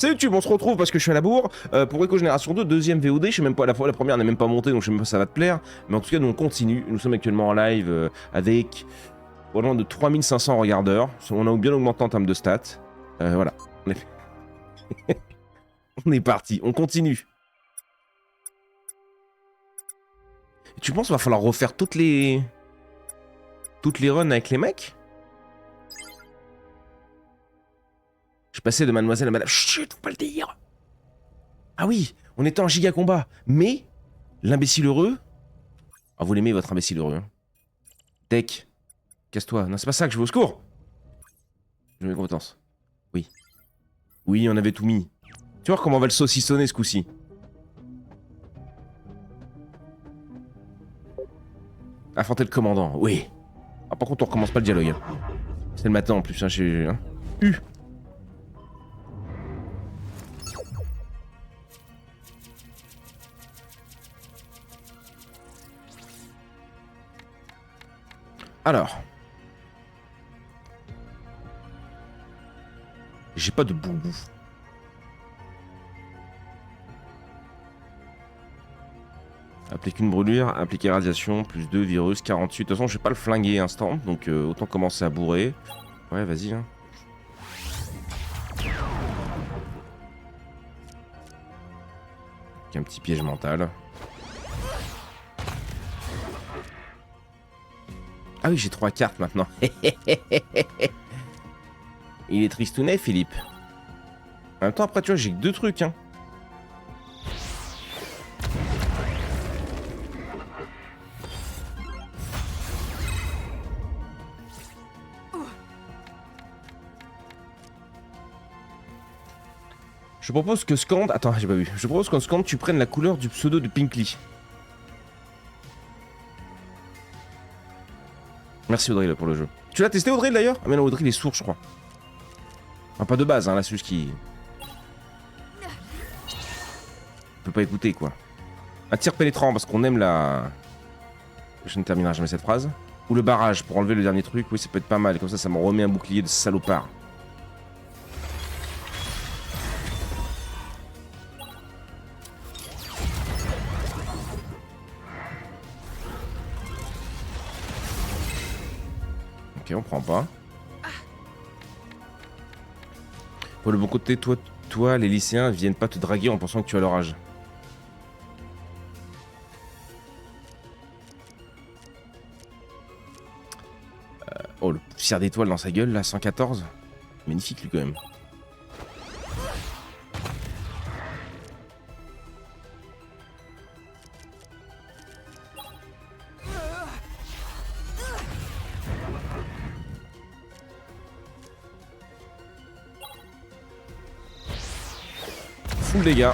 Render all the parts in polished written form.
Salut YouTube, on se retrouve parce que je suis à la bourre pour Eco Génération 2, deuxième VOD. Je sais même pas, la première n'est même pas montée, donc je sais même pas si ça va te plaire. Mais en tout cas, nous on continue. Nous sommes actuellement en live avec pas loin de 3500 regardeurs. On a bien augmenté en termes de stats. Voilà, on est... on est parti, on continue. Et tu penses qu'il va falloir refaire toutes les runs avec les mecs? Je passais de mademoiselle à madame. Chut, faut pas le dire. Ah oui, on était en giga combat. Mais, l'imbécile heureux... Ah, vous l'aimez, votre imbécile heureux. Hein. Tech, casse-toi. Non, c'est pas ça que je veux au secours. Je mets compétences. Oui. Oui, on avait tout mis. Tu vois comment on va le saucissonner ce coup-ci. Affronter le commandant, oui. Ah, par contre, on recommence pas le dialogue. Hein. C'est le matin en plus, hein, j'ai... Hein. Alors. J'ai pas de boubou. Appliquer une brûlure, appliquer radiation, plus 2 virus, 48. De toute façon, je vais pas le flinguer instant, donc autant commencer à bourrer. Ouais, vas-y. Hein. Un petit piège mental. Ah oui, j'ai 3 cartes maintenant. Il est tristounet, Philippe. En même temps, après, tu vois, j'ai que 2 trucs, hein. Je propose que Scand... Attends, j'ai pas vu. Je propose qu'en Scand, tu prennes la couleur du pseudo de Pinkly. Merci Audrey là, pour le jeu. Tu l'as testé Audrey d'ailleurs? Ah mais non, Audrey il est sourd je crois. Enfin pas de base, hein, là c'est juste qu'il... Il peut pas écouter quoi. Un tir pénétrant parce qu'on aime la... Je ne terminerai jamais cette phrase. Ou le barrage pour enlever le dernier truc, oui ça peut être pas mal. Comme ça me remet un bouclier de salopard. Ok, on prend pas. Pour le bon côté, toi, les lycéens viennent pas te draguer en pensant que tu as leur âge. Oh, le poussière d'étoile dans sa gueule, là, 114. Magnifique, lui, quand même. Full dégâts.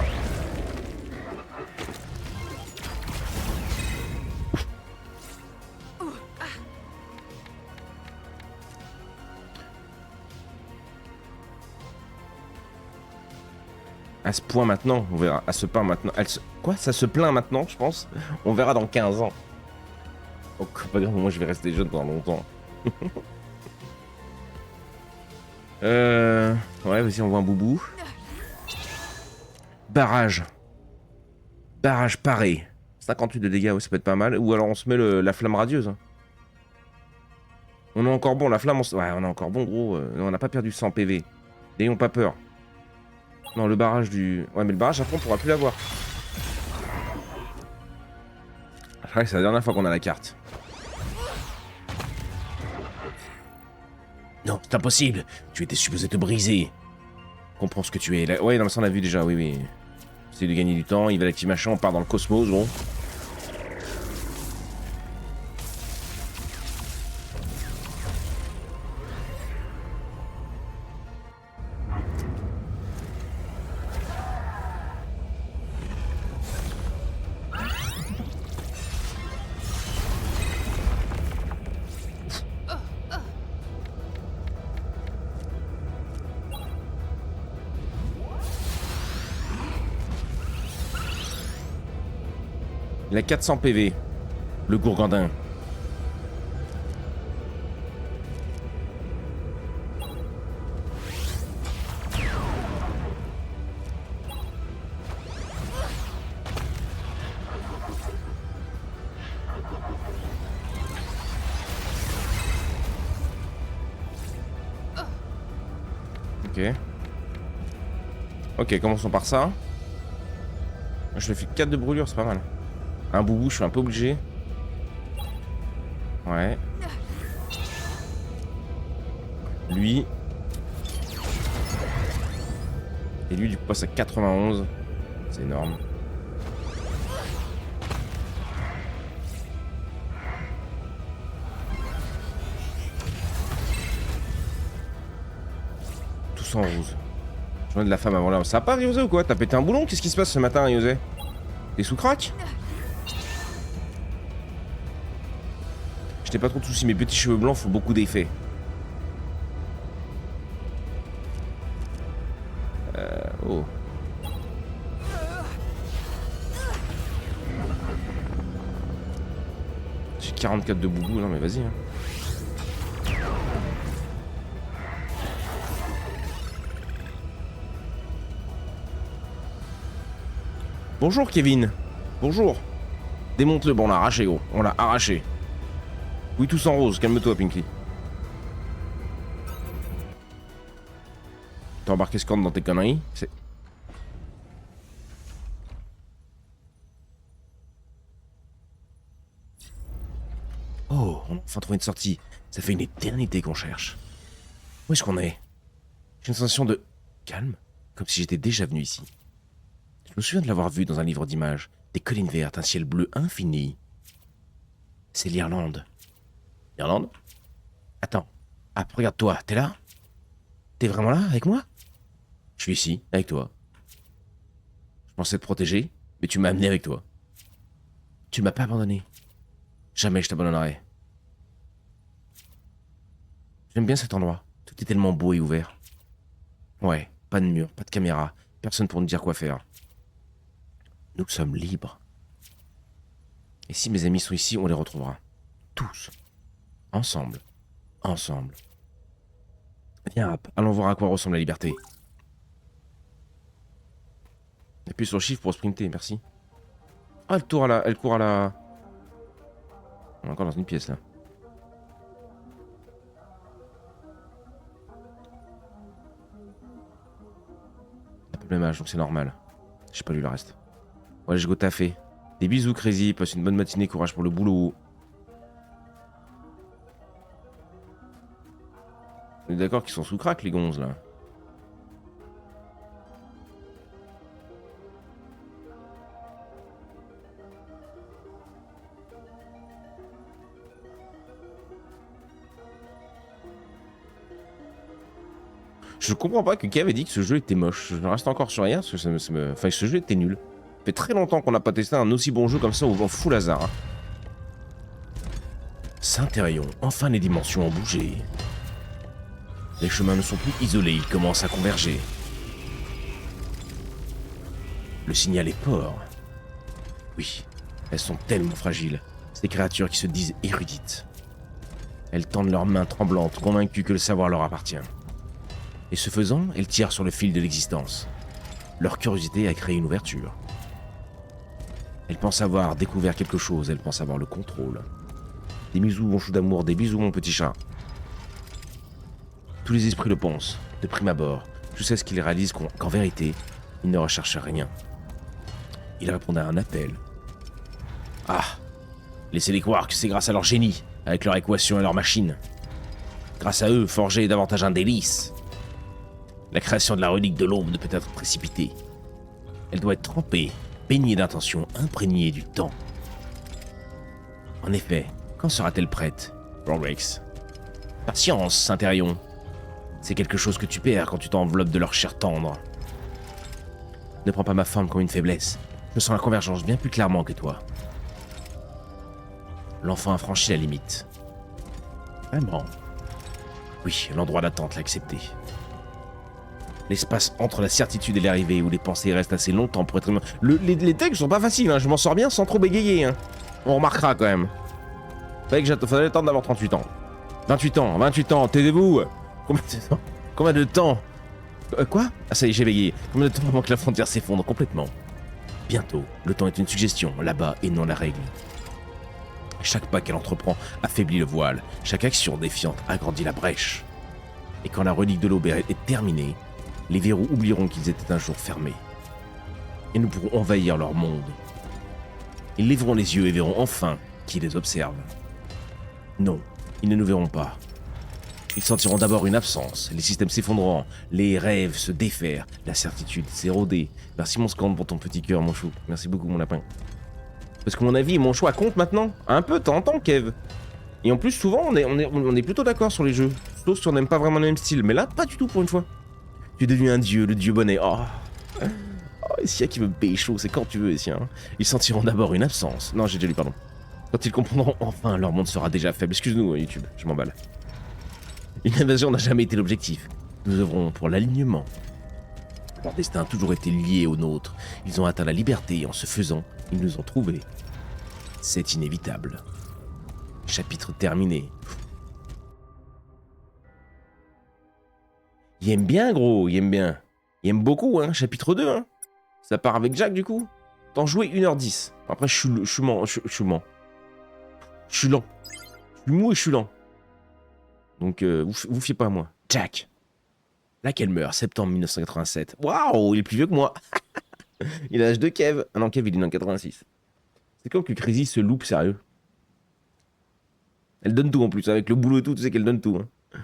À ce point maintenant, on verra. À ce point maintenant. Quoi? Ça se plaint maintenant, je pense. On verra dans 15 ans. Oh, pas grave, moi je vais rester jeune pendant longtemps. Ouais, vas-y, on voit un boubou. Barrage. Barrage paré. 58 de dégâts, ouais, ça peut être pas mal. Ou alors on se met la flamme radieuse. On est encore bon, la flamme, ouais, on est encore bon, gros. On n'a pas perdu 100 PV. N'ayons pas peur. Non, le barrage du... Ouais, mais le barrage, après, on pourra plus l'avoir. Ouais, c'est la dernière fois qu'on a la carte. Non, c'est impossible. Tu étais supposé te briser. Comprends ce que tu es. Là... Ouais, non, mais ça, on l'a vu déjà, oui, oui. C'est de gagner du temps, il va l'activer machin, on part dans le cosmos, gros. Il a 400 PV, le gourgandin. Ok, commençons par ça. Je me fais 4 de brûlure, c'est pas mal. Un boubou, je suis un peu obligé. Ouais. Lui. Et lui, du coup, passe à 91. C'est énorme. Tous en rose. Je de la femme avant l'heure. Ça va pas, Yosé, ou quoi? T'as pété un boulon? Qu'est-ce qui se passe ce matin, Yosé? T'es sous crack? J'étais pas trop de soucis, mes petits cheveux blancs font beaucoup d'effets. Oh. J'ai 44 de boubou, non mais vas-y. Hein. Bonjour Kevin. Bonjour. Démonte-le, bon on l'a arraché gros. On l'a arraché. Oui tous en rose, calme-toi Pinky. T'as embarqué Scorn dans tes conneries? C'est... Oh, on a enfin trouvé une sortie. Ça fait une éternité qu'on cherche. Où est-ce qu'on est? J'ai une sensation de calme, comme si j'étais déjà venu ici. Je me souviens de l'avoir vu dans un livre d'images. Des collines vertes, un ciel bleu infini. C'est l'Irlande. L'Irlande? Attends. Ah, regarde-toi, t'es là? T'es vraiment là, avec moi? Je suis ici, avec toi. Je pensais te protéger, mais tu m'as amené avec toi. Tu m'as pas abandonné. Jamais je t'abandonnerai. J'aime bien cet endroit. Tout est tellement beau et ouvert. Ouais, pas de mur, pas de caméra. Personne pour nous dire quoi faire. Nous sommes libres. Et si mes amis sont ici, on les retrouvera. Tous. Ensemble. Ensemble. Viens, Rap, allons voir à quoi ressemble la liberté. Appuie sur Shift pour sprinter, merci. Ah, elle court à la... Elle court à la... On est encore dans une pièce, là. Un peu le même âge, donc c'est normal. J'ai pas lu le reste. Ouais, je go taffer. Des bisous, Crazy. Passe une bonne matinée, courage pour le boulot. On est d'accord qu'ils sont sous crack, les gonzes, là. Je comprends pas que Kev ait dit que ce jeu était moche. Je reste encore sur rien, parce que ça me... Enfin, ce jeu était nul. Ça fait très longtemps qu'on n'a pas testé un aussi bon jeu comme ça au full hasard. Hein. Saint-Thérion, enfin les dimensions ont bougé. Les chemins ne sont plus isolés, ils commencent à converger. Le signal est fort. Oui, elles sont tellement fragiles, ces créatures qui se disent érudites. Elles tendent leurs mains tremblantes, convaincues que le savoir leur appartient. Et ce faisant, elles tirent sur le fil de l'existence. Leur curiosité a créé une ouverture. Elles pensent avoir découvert quelque chose, elles pensent avoir le contrôle. Des bisous, mon chou d'amour, des bisous, mon petit chat. Tous les esprits le pensent, de prime abord, jusqu'à ce qu'ils réalisent qu'en vérité, ils ne recherchent rien. Ils répondent à un appel. Ah, laissez-les croire que c'est grâce à leur génie, avec leur équation et leur machine. Grâce à eux, forger est davantage un délice. La création de la relique de l'aube ne peut être précipitée. Elle doit être trempée, baignée d'intentions, imprégnée du temps. En effet, quand sera-t-elle prête, Rorex? Patience, Saint-Thérion. C'est quelque chose que tu perds quand tu t'enveloppes de leur chair tendre. Ne prends pas ma forme comme une faiblesse. Je sens la convergence bien plus clairement que toi. L'enfant a franchi la limite. Vraiment? Oui, l'endroit d'attente l'a accepté. L'espace entre la certitude et l'arrivée où les pensées restent assez longtemps pour être... Les textes sont pas faciles, hein. Je m'en sors bien sans trop bégayer. Hein. On remarquera quand même. Fallait attendre d'avoir 38 ans. 28 ans, taisez-vous. Combien de temps quoi? Ah ça y est, j'ai bégayé. Combien de temps avant que la frontière s'effondre complètement? Bientôt, le temps est une suggestion, là-bas et non la règle. Chaque pas qu'elle entreprend affaiblit le voile. Chaque action défiante agrandit la brèche. Et quand la relique de l'aube est terminée, Les verrous oublieront qu'ils étaient un jour fermés. Et nous pourrons envahir leur monde. Ils lèveront les yeux et verront enfin qui les observe. Non, ils ne nous verront pas. Ils sentiront d'abord une absence, les systèmes s'effondreront, les rêves se défaire, la certitude s'éroder. Merci mon scan pour ton petit cœur, mon chou. Merci beaucoup, mon lapin. Parce que mon avis et mon choix comptent maintenant. Un peu, t'entends, Kev. Et en plus, souvent, on est plutôt d'accord sur les jeux. Sauf si on n'aime pas vraiment le même style. Mais là, pas du tout pour une fois. Tu es devenu un dieu, le dieu bonnet. Oh, Essia qui me pécho, c'est quand tu veux, Essia. Hein. Ils sentiront d'abord une absence. Non, j'ai déjà lu, pardon. Quand ils comprendront enfin, leur monde sera déjà faible. Excuse-nous, YouTube, je m'emballe. Une invasion n'a jamais été l'objectif. Nous œuvrons pour l'alignement. Leur destin a toujours été lié au nôtre. Ils ont atteint la liberté et en se faisant, ils nous ont trouvés. C'est inévitable. Chapitre terminé. Il aime bien, gros, il aime bien. Il aime beaucoup, hein, chapitre 2, hein. Ça part avec Jack, du coup. T'en jouais 1h10. Après, je suis lent. Je suis lent. Je suis mou et je suis lent. Donc, vous fiez pas à moi. Jack. Là qu'elle meurt, septembre 1987. Waouh, il est plus vieux que moi. Il a l'âge de Kev. Ah non, Kev, il est né en 86. C'est comme que Crazy se loupe, sérieux. Elle donne tout en plus, avec le boulot et tout, tu sais qu'elle donne tout. Hein.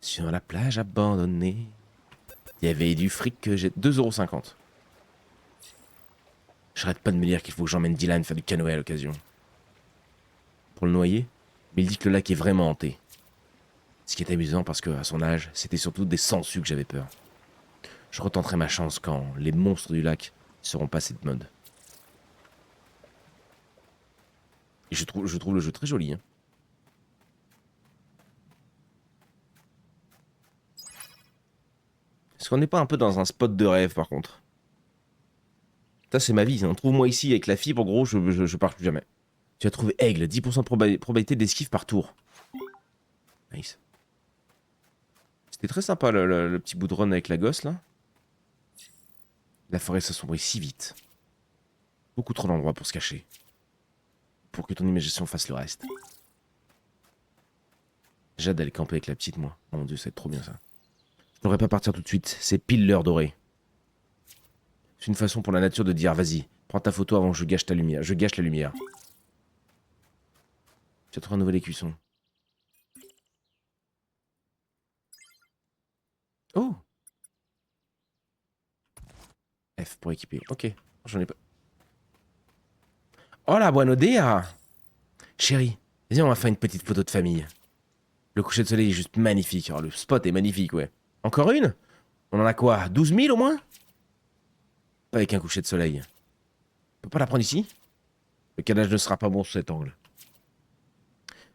Sur la plage abandonnée, il y avait du fric que j'ai... 2,50 €. J'arrête pas de me dire qu'il faut que j'emmène Dylan faire du canoë à l'occasion. Pour le noyer, mais il dit que le lac est vraiment hanté. Ce qui est amusant parce que, à son âge, c'était surtout des sangsues que j'avais peur. Je retenterai ma chance quand les monstres du lac seront passés de mode. Et je trouve le jeu très joli. Hein. Est-ce qu'on n'est pas un peu dans un spot de rêve, par contre? Ça, c'est ma vie. Hein. Trouve-moi ici avec la fibre, gros, je pars plus jamais. Tu as trouvé aigle, 10% de probabilité d'esquive par tour. Nice. C'était très sympa, le petit bout de run avec la gosse, là. La forêt s'assombrit si vite. Beaucoup trop d'endroits pour se cacher. Pour que ton imagination fasse le reste. J'ai hâte d'aller camper avec la petite, moi. Oh mon dieu, ça va être trop bien, ça. Je n'aurais pas partir tout de suite. C'est pile l'heure dorée. C'est une façon pour la nature de dire, vas-y, prends ta photo avant que je gâche ta lumière. Je gâche la lumière. Tu as trouvé un nouvel écusson. Oh! F pour équiper. Ok. J'en ai pas. Oh la buona idea! Chérie, viens, on va faire une petite photo de famille. Le coucher de soleil est juste magnifique. Oh, le spot est magnifique, ouais. Encore une? On en a quoi? 12 000 au moins? Pas avec un coucher de soleil. On peut pas la prendre ici? Le calage ne sera pas bon sous cet angle.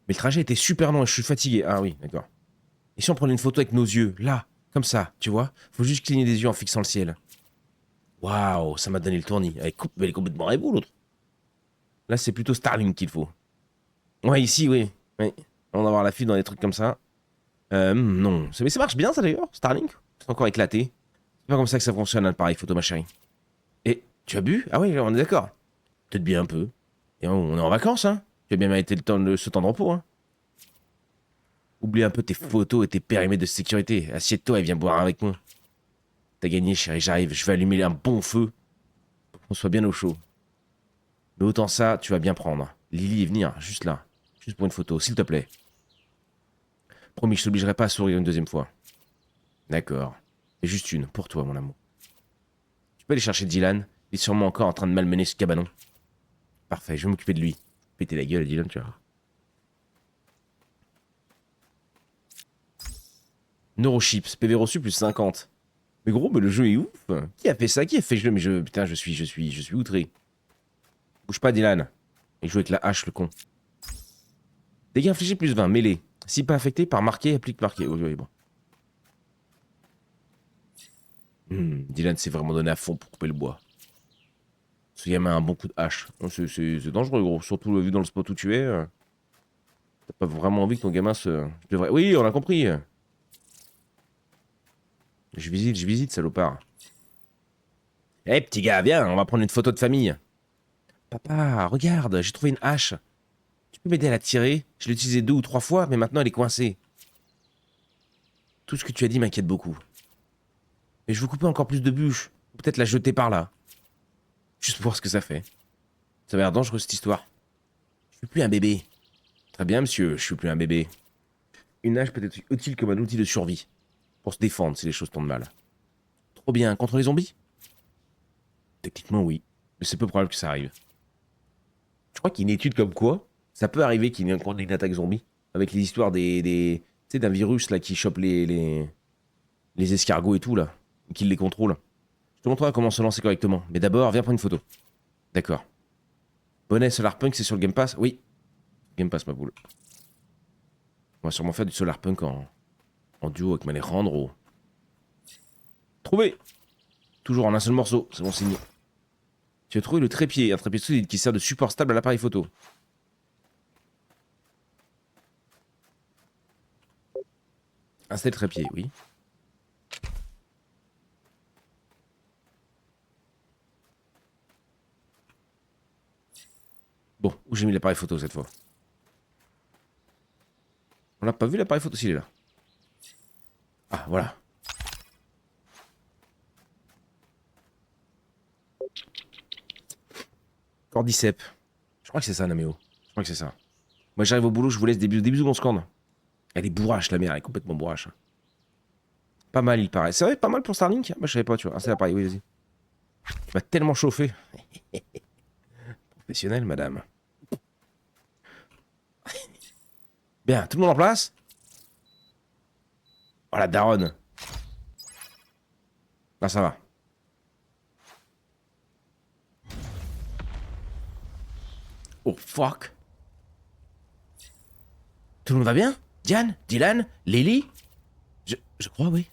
Mais le trajet était super long et je suis fatigué. Ah oui, d'accord. Et si on prenait une photo avec nos yeux, là, comme ça, tu vois? Faut juste cligner des yeux en fixant le ciel. Waouh, ça m'a donné le tournis. Elle est complètement rébou, l'autre. Là, c'est plutôt Starlink qu'il faut. Ouais, ici, oui. Oui. On va avoir la file dans des trucs comme ça. Non. Mais ça marche bien, ça, d'ailleurs, Starlink. C'est encore éclaté. C'est pas comme ça que ça fonctionne, l'appareil photo, ma chérie. Et, tu as bu? Ah oui, on est d'accord. Peut-être bien un peu. Et on est en vacances, hein. Tu as bien mérité ce temps de repos, hein. Oublie un peu tes photos et tes périmètres de sécurité. Assieds-toi et viens boire avec moi. T'as gagné, chérie, j'arrive. Je vais allumer un bon feu pour qu'on soit bien au chaud. Mais autant ça, tu vas bien prendre. Lily est venir, juste là. Juste pour une photo, s'il te plaît. Promis, je t'obligerai pas à sourire une deuxième fois. D'accord. Et juste une, pour toi, mon amour. Tu peux aller chercher Dylan. Il est sûrement encore en train de malmener ce cabanon. Parfait, je vais m'occuper de lui. Péter la gueule à Dylan, tu vois. Neurochips, PV reçu plus 50. Mais gros, mais le jeu est ouf. Qui a fait ça? Qui a fait le jeu? Mais putain, je suis outré. Bouge pas, Dylan. Il joue avec la hache, le con. Dégâts infligés plus 20, mêlée. Si pas affecté, par marqué, applique marqué. Oh, oui, bon. Dylan s'est vraiment donné à fond pour couper le bois. Ce gamin a un bon coup de hache. C'est dangereux, gros. Surtout vu dans le spot où tu es. T'as pas vraiment envie que ton gamin se... Oui, on a compris. Je visite, salopard. Eh, petit gars, viens, on va prendre une photo de famille. Papa, regarde, j'ai trouvé une hache. Tu peux m'aider à la tirer? Je l'ai utilisée 2 ou 3 fois, mais maintenant elle est coincée. Tout ce que tu as dit m'inquiète beaucoup. Mais je veux couper encore plus de bûches. Ou peut-être la jeter par là. Juste pour voir ce que ça fait. Ça m'a l'air dangereux cette histoire. Je suis plus un bébé. Très bien, monsieur, je suis plus un bébé. Une hache peut être utile comme un outil de survie. Pour se défendre si les choses tournent mal. Trop bien, contre les zombies? Techniquement, oui. Mais c'est peu probable que ça arrive. Je crois qu'il y a une étude comme quoi ça peut arriver qu'il y ait une attaque zombie. Avec les histoires tu sais, d'un virus là qui chope les escargots et tout là. Et qui les contrôle. Je te montrerai comment se lancer correctement. Mais d'abord, viens prendre une photo. D'accord. Bonnet Solarpunk, c'est sur le Game Pass? Oui. Game Pass, ma boule. On va sûrement faire du Solarpunk en duo avec Manejandro. Trouvé! Toujours en un seul morceau, c'est bon signe. Tu as trouvé le trépied, un trépied solide qui sert de support stable à l'appareil photo. Installer le trépied, oui. Bon, où j'ai mis l'appareil photo cette fois? On l'a pas vu l'appareil photo s'il est là. Ah, voilà. Cordyceps. Je crois que c'est ça, Naméo. Je crois que c'est ça. Moi, j'arrive au boulot, je vous laisse des bisous, mon scorn. Elle est bourrache, la mère, elle est complètement bourrache. Pas mal, il paraît. C'est vrai, pas mal pour Starlink? Moi, je savais pas, tu vois. Ah, c'est l'appareil, oui, vas-y. Tu m'as tellement chauffé. Professionnel, madame. Bien, tout le monde en place? Oh, la daronne. Ah, ça va. Oh, fuck. Tout le monde va bien? Diane? Dylan? Lily? Je crois, oui.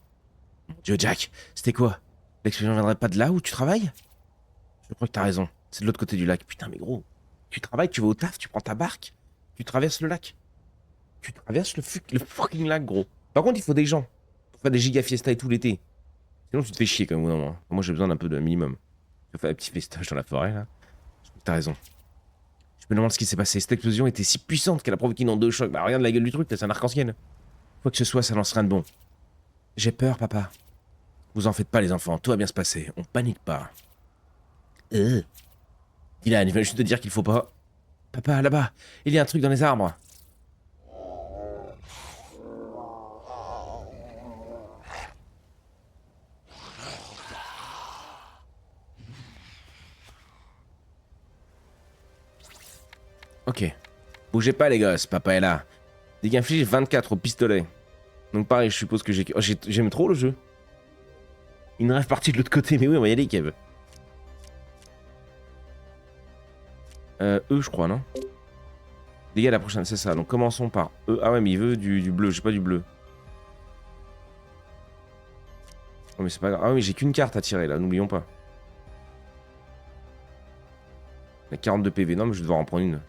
Mon Dieu, Jack, c'était quoi? L'explosion viendrait pas de là où tu travailles? Je crois que t'as raison. C'est de l'autre côté du lac. Putain, mais gros. Tu travailles, tu vas au taf, tu prends ta barque, tu traverses le lac. Tu traverses le fucking lac, gros. Par contre, il faut des gens. Pour faire des giga fiesta et tout l'été. Sinon, tu te fais chier quand même, non? Moi, j'ai besoin d'un peu de minimum. Je vais faire un petit festoche dans la forêt, là. Je crois que t'as raison. Je me demande ce qui s'est passé. Cette explosion était si puissante qu'elle a provoqué une onde de choc. Bah, regarde la gueule du truc, c'est un arc-en-ciel. Quoi que ce soit, ça lance rien de bon. J'ai peur, papa. Vous en faites pas, les enfants. Tout va bien se passer. On panique pas. Dylan, il vient juste te dire qu'il faut pas. Papa, là-bas, il y a un truc dans les arbres. Ok. Bougez pas, les gosses, papa est là. Dégâts infligés 24 au pistolet. Donc pareil, je suppose que j'ai... Oh, j'aime trop le jeu. Une rêve partie de l'autre côté, mais oui, on va y aller, Kev. E, je crois, non? Dégâts la prochaine, c'est ça. Donc commençons par E. Ah ouais, mais il veut du bleu, j'ai pas du bleu. Oh, mais c'est pas grave. Ah oui, j'ai qu'une carte à tirer, là, n'oublions pas. Il y a 42 PV, non, mais je vais devoir en prendre une.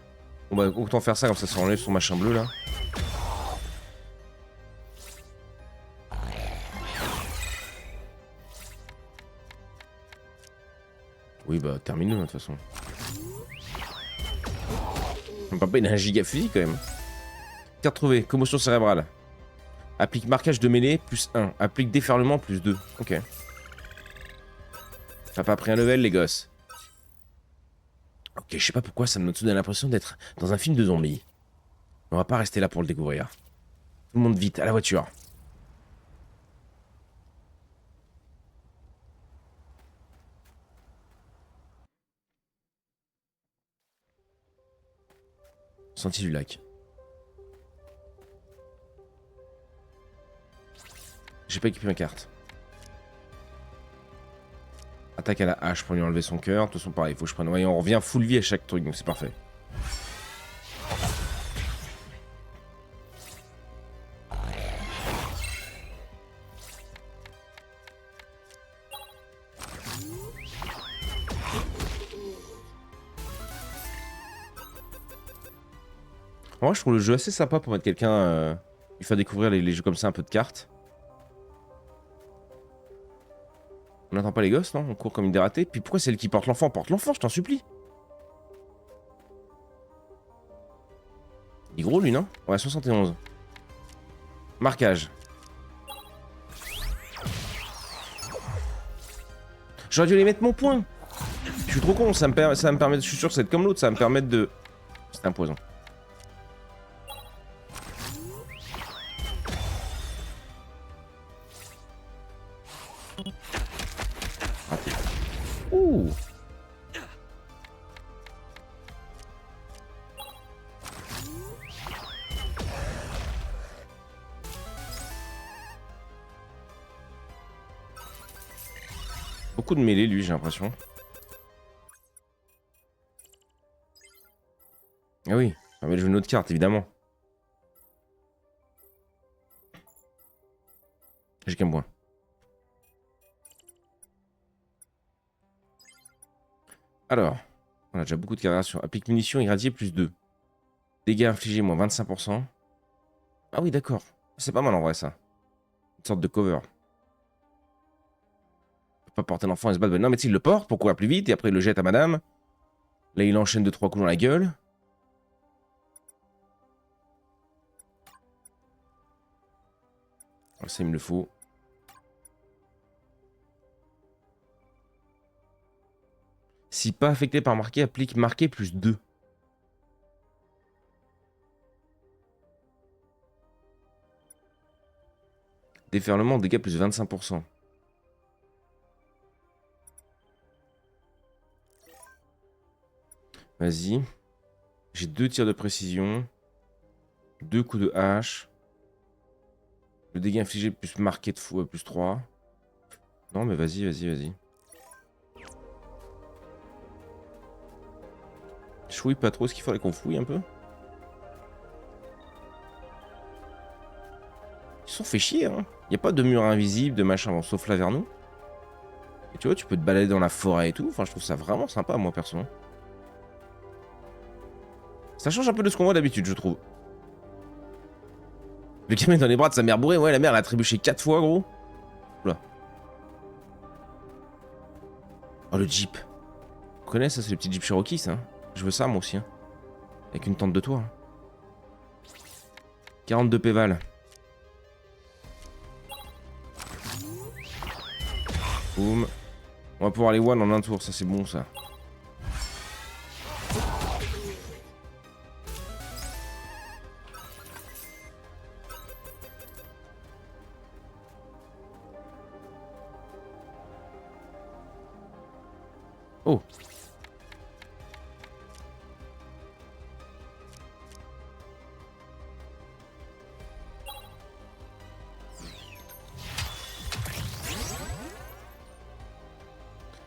Bon bah, autant faire ça, comme ça enlève son machin bleu, là. Oui, bah, termine-le, de toute façon. Papa, il a un giga fusil, quand même. Carte trouvée, commotion cérébrale. Applique marquage de mêlée, plus 1. Applique déferlement, plus 2. Ok. Papa a pris un level, les gosses. Ok, je sais pas pourquoi ça me donne l'impression d'être dans un film de zombies. On va pas rester là pour le découvrir. Tout le monde vite, à la voiture. Sentier du lac. J'ai pas équipé ma carte. Attaque à la hache pour lui enlever son cœur. De toute façon, pareil, il faut que je prenne. Voyons, on revient full vie à chaque truc, donc c'est parfait. En vrai, je trouve le jeu assez sympa pour mettre quelqu'un. Lui faire découvrir les jeux comme ça, un peu de cartes. On n'attend pas les gosses, non? On court comme une dératée. Puis pourquoi c'est elle qui porte l'enfant? Porte l'enfant, je t'en supplie. Il est gros, lui, non? Ouais, 71. Marquage. J'aurais dû aller mettre mon point. Je suis trop con, ça me permet, je suis sûr que c'est comme l'autre, ça va me permettre de... C'est un poison. Raté. Ouh. Beaucoup de mêlée, lui, j'ai l'impression. Ah oui, on va jouer une autre carte, évidemment. J'ai qu'un point. Alors, on a déjà beaucoup de cartes. Applique munitions irradiées plus 2. Dégâts infligés moins 25%. Ah oui, d'accord. C'est pas mal en vrai, ça. Une sorte de cover. On peut pas porter l'enfant et se battre. Non, mais tu sais, il le porte pour courir plus vite et après il le jette à madame. Là, il enchaîne 2-3 coups dans la gueule. Ça, il me le faut. Si pas affecté par marqué, applique marqué plus 2. Déferlement, dégâts plus 25%. Vas-y. J'ai 2 tirs de précision. 2 coups de hache. Le dégât infligé plus marqué de fou plus 3. Non, mais vas-y, vas-y, vas-y. Je fouille pas trop, est-ce qu'il faudrait qu'on fouille un peu? Ils se sont fait chier, hein. Y a pas de mur invisible, de machin, bon, sauf là vers nous. Et tu vois, tu peux te balader dans la forêt et tout. Enfin, je trouve ça vraiment sympa, moi, perso. Ça change un peu de ce qu'on voit d'habitude, je trouve. Le gamin dans les bras de sa mère bourrée, ouais, la mère l'a trébuché 4 fois, gros. Oula. Oh, le Jeep. Tu connais ça, c'est le petit Jeep Cherokee, ça. Je veux ça, moi aussi. Hein. Avec une tente de toit. Hein. 42 pévales. Boum. On va pouvoir les one en un tour, ça c'est bon, ça. Oh.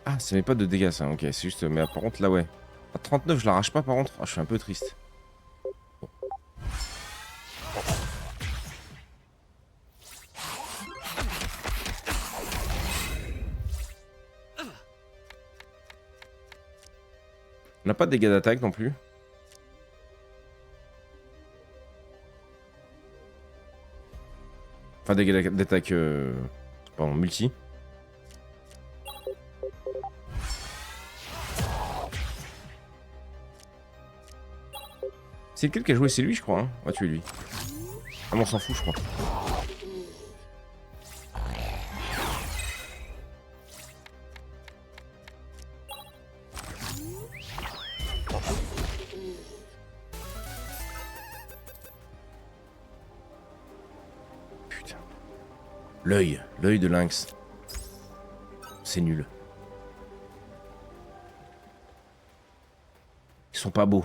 Ah, ça met pas de dégâts, ça. Ok, c'est juste... Mais par contre, là, ouais. À 39, je l'arrache pas, par contre. Ah, je suis un peu triste. Bon. On n'a pas de dégâts d'attaque non plus. Enfin, dégâts d'attaque... Pardon, multi. C'est lequel qui a joué? C'est lui, je crois. Hein. On va tuer lui. Ah, mais on s'en fout, je crois. Putain. L'œil de lynx. C'est nul. Ils sont pas beaux.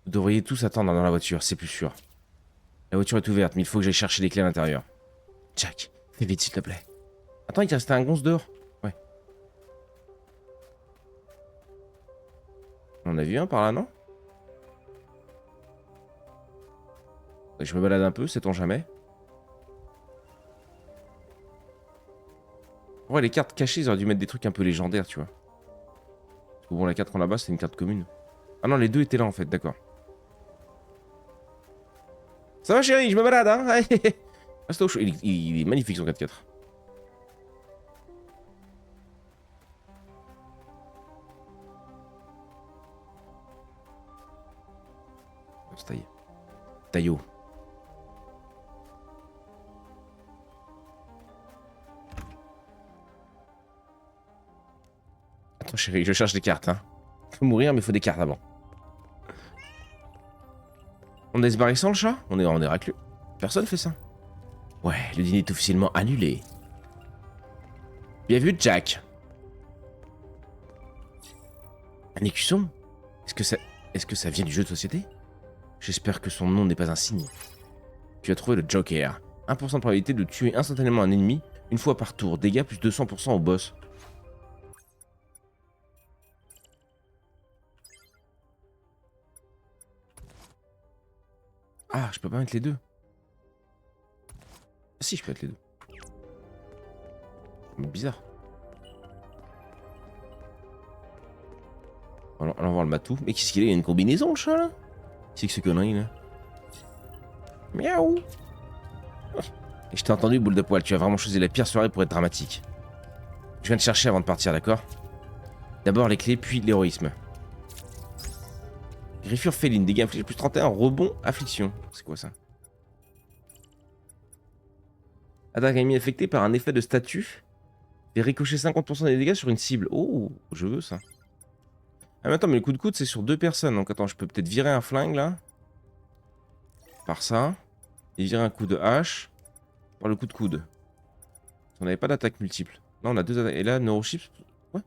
Vous devriez tous attendre dans la voiture, c'est plus sûr. La voiture est ouverte, mais il faut que j'aille chercher les clés à l'intérieur. Jack, fais vite s'il te plaît. Attends, il te restait un gonze dehors. Ouais. On en a vu un par là, non? Je me balade un peu, sait-on jamais. Ouais, les cartes cachées, ils auraient dû mettre des trucs un peu légendaires, tu vois. Parce que bon, la carte qu'on a bas, c'est une carte commune. Ah non, les deux étaient là, en fait, d'accord. Ça va, chérie, je me balade, hein. Reste au chaud. Il est magnifique, son 4x4. Taille. Taillot. Attends chérie, je cherche des cartes. Hein. Faut mourir mais faut des cartes avant. On est se barrer sans le chat? On est raclus. Personne fait ça. Ouais, le dîner est officiellement annulé. Bien vu, Jack. Un écusson? Est-ce que ça vient du jeu de société? J'espère que son nom n'est pas un signe. Tu as trouvé le Joker. 1% de probabilité de tuer instantanément un ennemi une fois par tour. Dégâts plus 200% au boss. Ah, je peux pas mettre les deux. Ah, si, je peux mettre les deux. Mais bizarre. Allons voir le matou. Mais qu'est-ce qu'il a? Il y a une combinaison, le chat, là? C'est que ce connerie, là. Miaou. Et je t'ai entendu, boule de poil. Tu as vraiment choisi la pire soirée pour être dramatique. Je viens te chercher avant de partir, d'accord? D'abord les clés, puis l'héroïsme. Griffure féline, dégâts infligés plus 31, rebond, affliction. C'est quoi ça? Attaque ennemie affectée par un effet de statut. Et ricocher 50% des dégâts sur une cible. Oh, je veux ça. Ah mais attends, mais le coup de coude c'est sur 2 personnes. Donc attends, je peux peut-être virer un flingue là. Par ça. Et virer un coup de hache. Par le coup de coude. On n'avait pas d'attaque multiple. Là on a 2 attaques. Et là, neurochips. Ouais.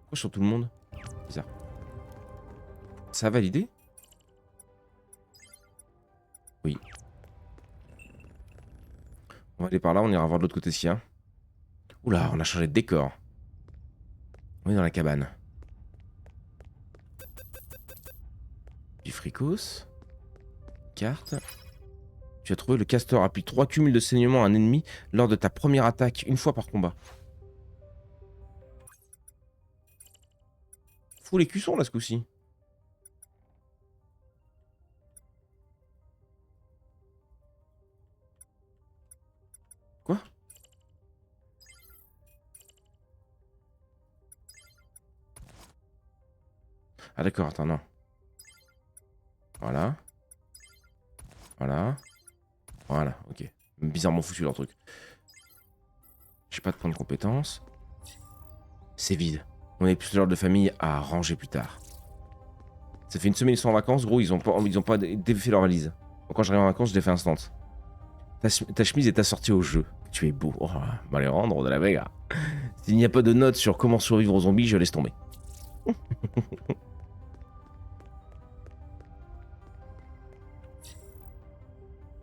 Pourquoi sur tout le monde? Bizarre. Ça a validé? Oui. On va aller par là, on ira voir de l'autre côté s'il y a. Oula, on a changé de décor. On est dans la cabane. Du fricos. Carte. Tu as trouvé le castor. Appuie 3 cumuls de saignement à un ennemi lors de ta première attaque, une fois par combat. Fous les cuissons là ce coup-ci. Quoi? Ah d'accord, attends, non. Voilà. Voilà. Voilà, ok. Bizarrement foutu leur truc. J'ai pas de point de compétence. C'est vide. On est plus de l'ordre de famille à ranger plus tard. Ça fait une semaine ils sont en vacances, gros, ils ont pas défait leur valise. Donc, quand j'arrive en vacances, je les fais instant. Ta chemise est assortie au jeu. Tu es beau. Oh, va les rendre de la Vega. S'il n'y a pas de notes sur comment survivre aux zombies, je laisse tomber.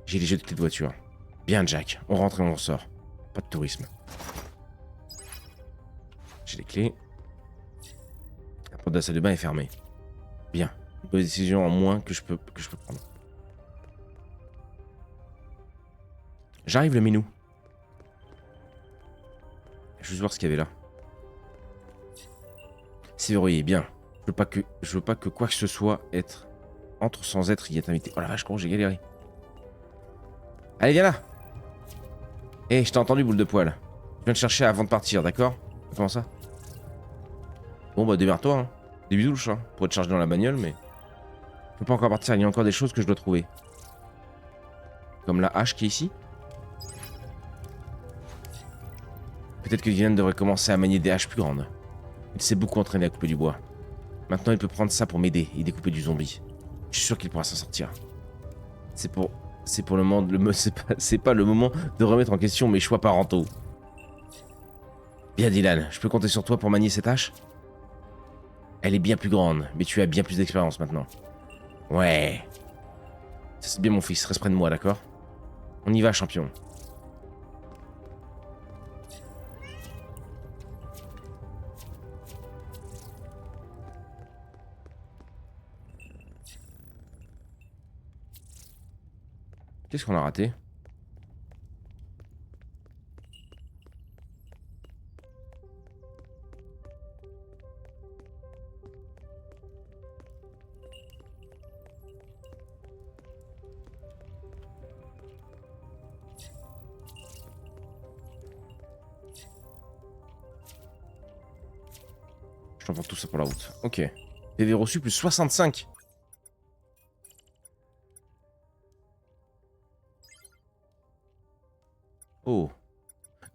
J'ai les jeux de clés de voiture. Bien, Jack. On rentre et on sort. Pas de tourisme. J'ai les clés. La porte de la salle de bain est fermée. Bien. Une bonne décision en moins que je peux prendre. J'arrive le menu. Je vais juste voir ce qu'il y avait là. C'est verrouillé, bien. Je veux pas que quoi que ce soit entre sans être y est invité. Oh la vache, comment j'ai galéré. Allez, viens là. Eh, je t'ai entendu, boule de poil. Je viens te chercher avant de partir, d'accord? Comment ça? Bon bah démerde-toi, hein. Des bisous le chat. Pour être chargé dans la bagnole, mais... Je peux pas encore partir, il y a encore des choses que je dois trouver. Comme la hache qui est ici. Peut-être que Dylan devrait commencer à manier des haches plus grandes. Il s'est beaucoup entraîné à couper du bois. Maintenant il peut prendre ça pour m'aider et découper du zombie. Je suis sûr qu'il pourra s'en sortir. C'est pour le moment... C'est pas le moment de remettre en question mes choix parentaux. Bien Dylan, je peux compter sur toi pour manier cette hache? Elle est bien plus grande, mais tu as bien plus d'expérience maintenant. Ouais. Ça c'est bien mon fils, reste près de moi, d'accord? On y va, champion. Qu'est-ce qu'on a raté? Je t'envoie tout ça pour la route. Ok. PV reçu plus 65. Oh.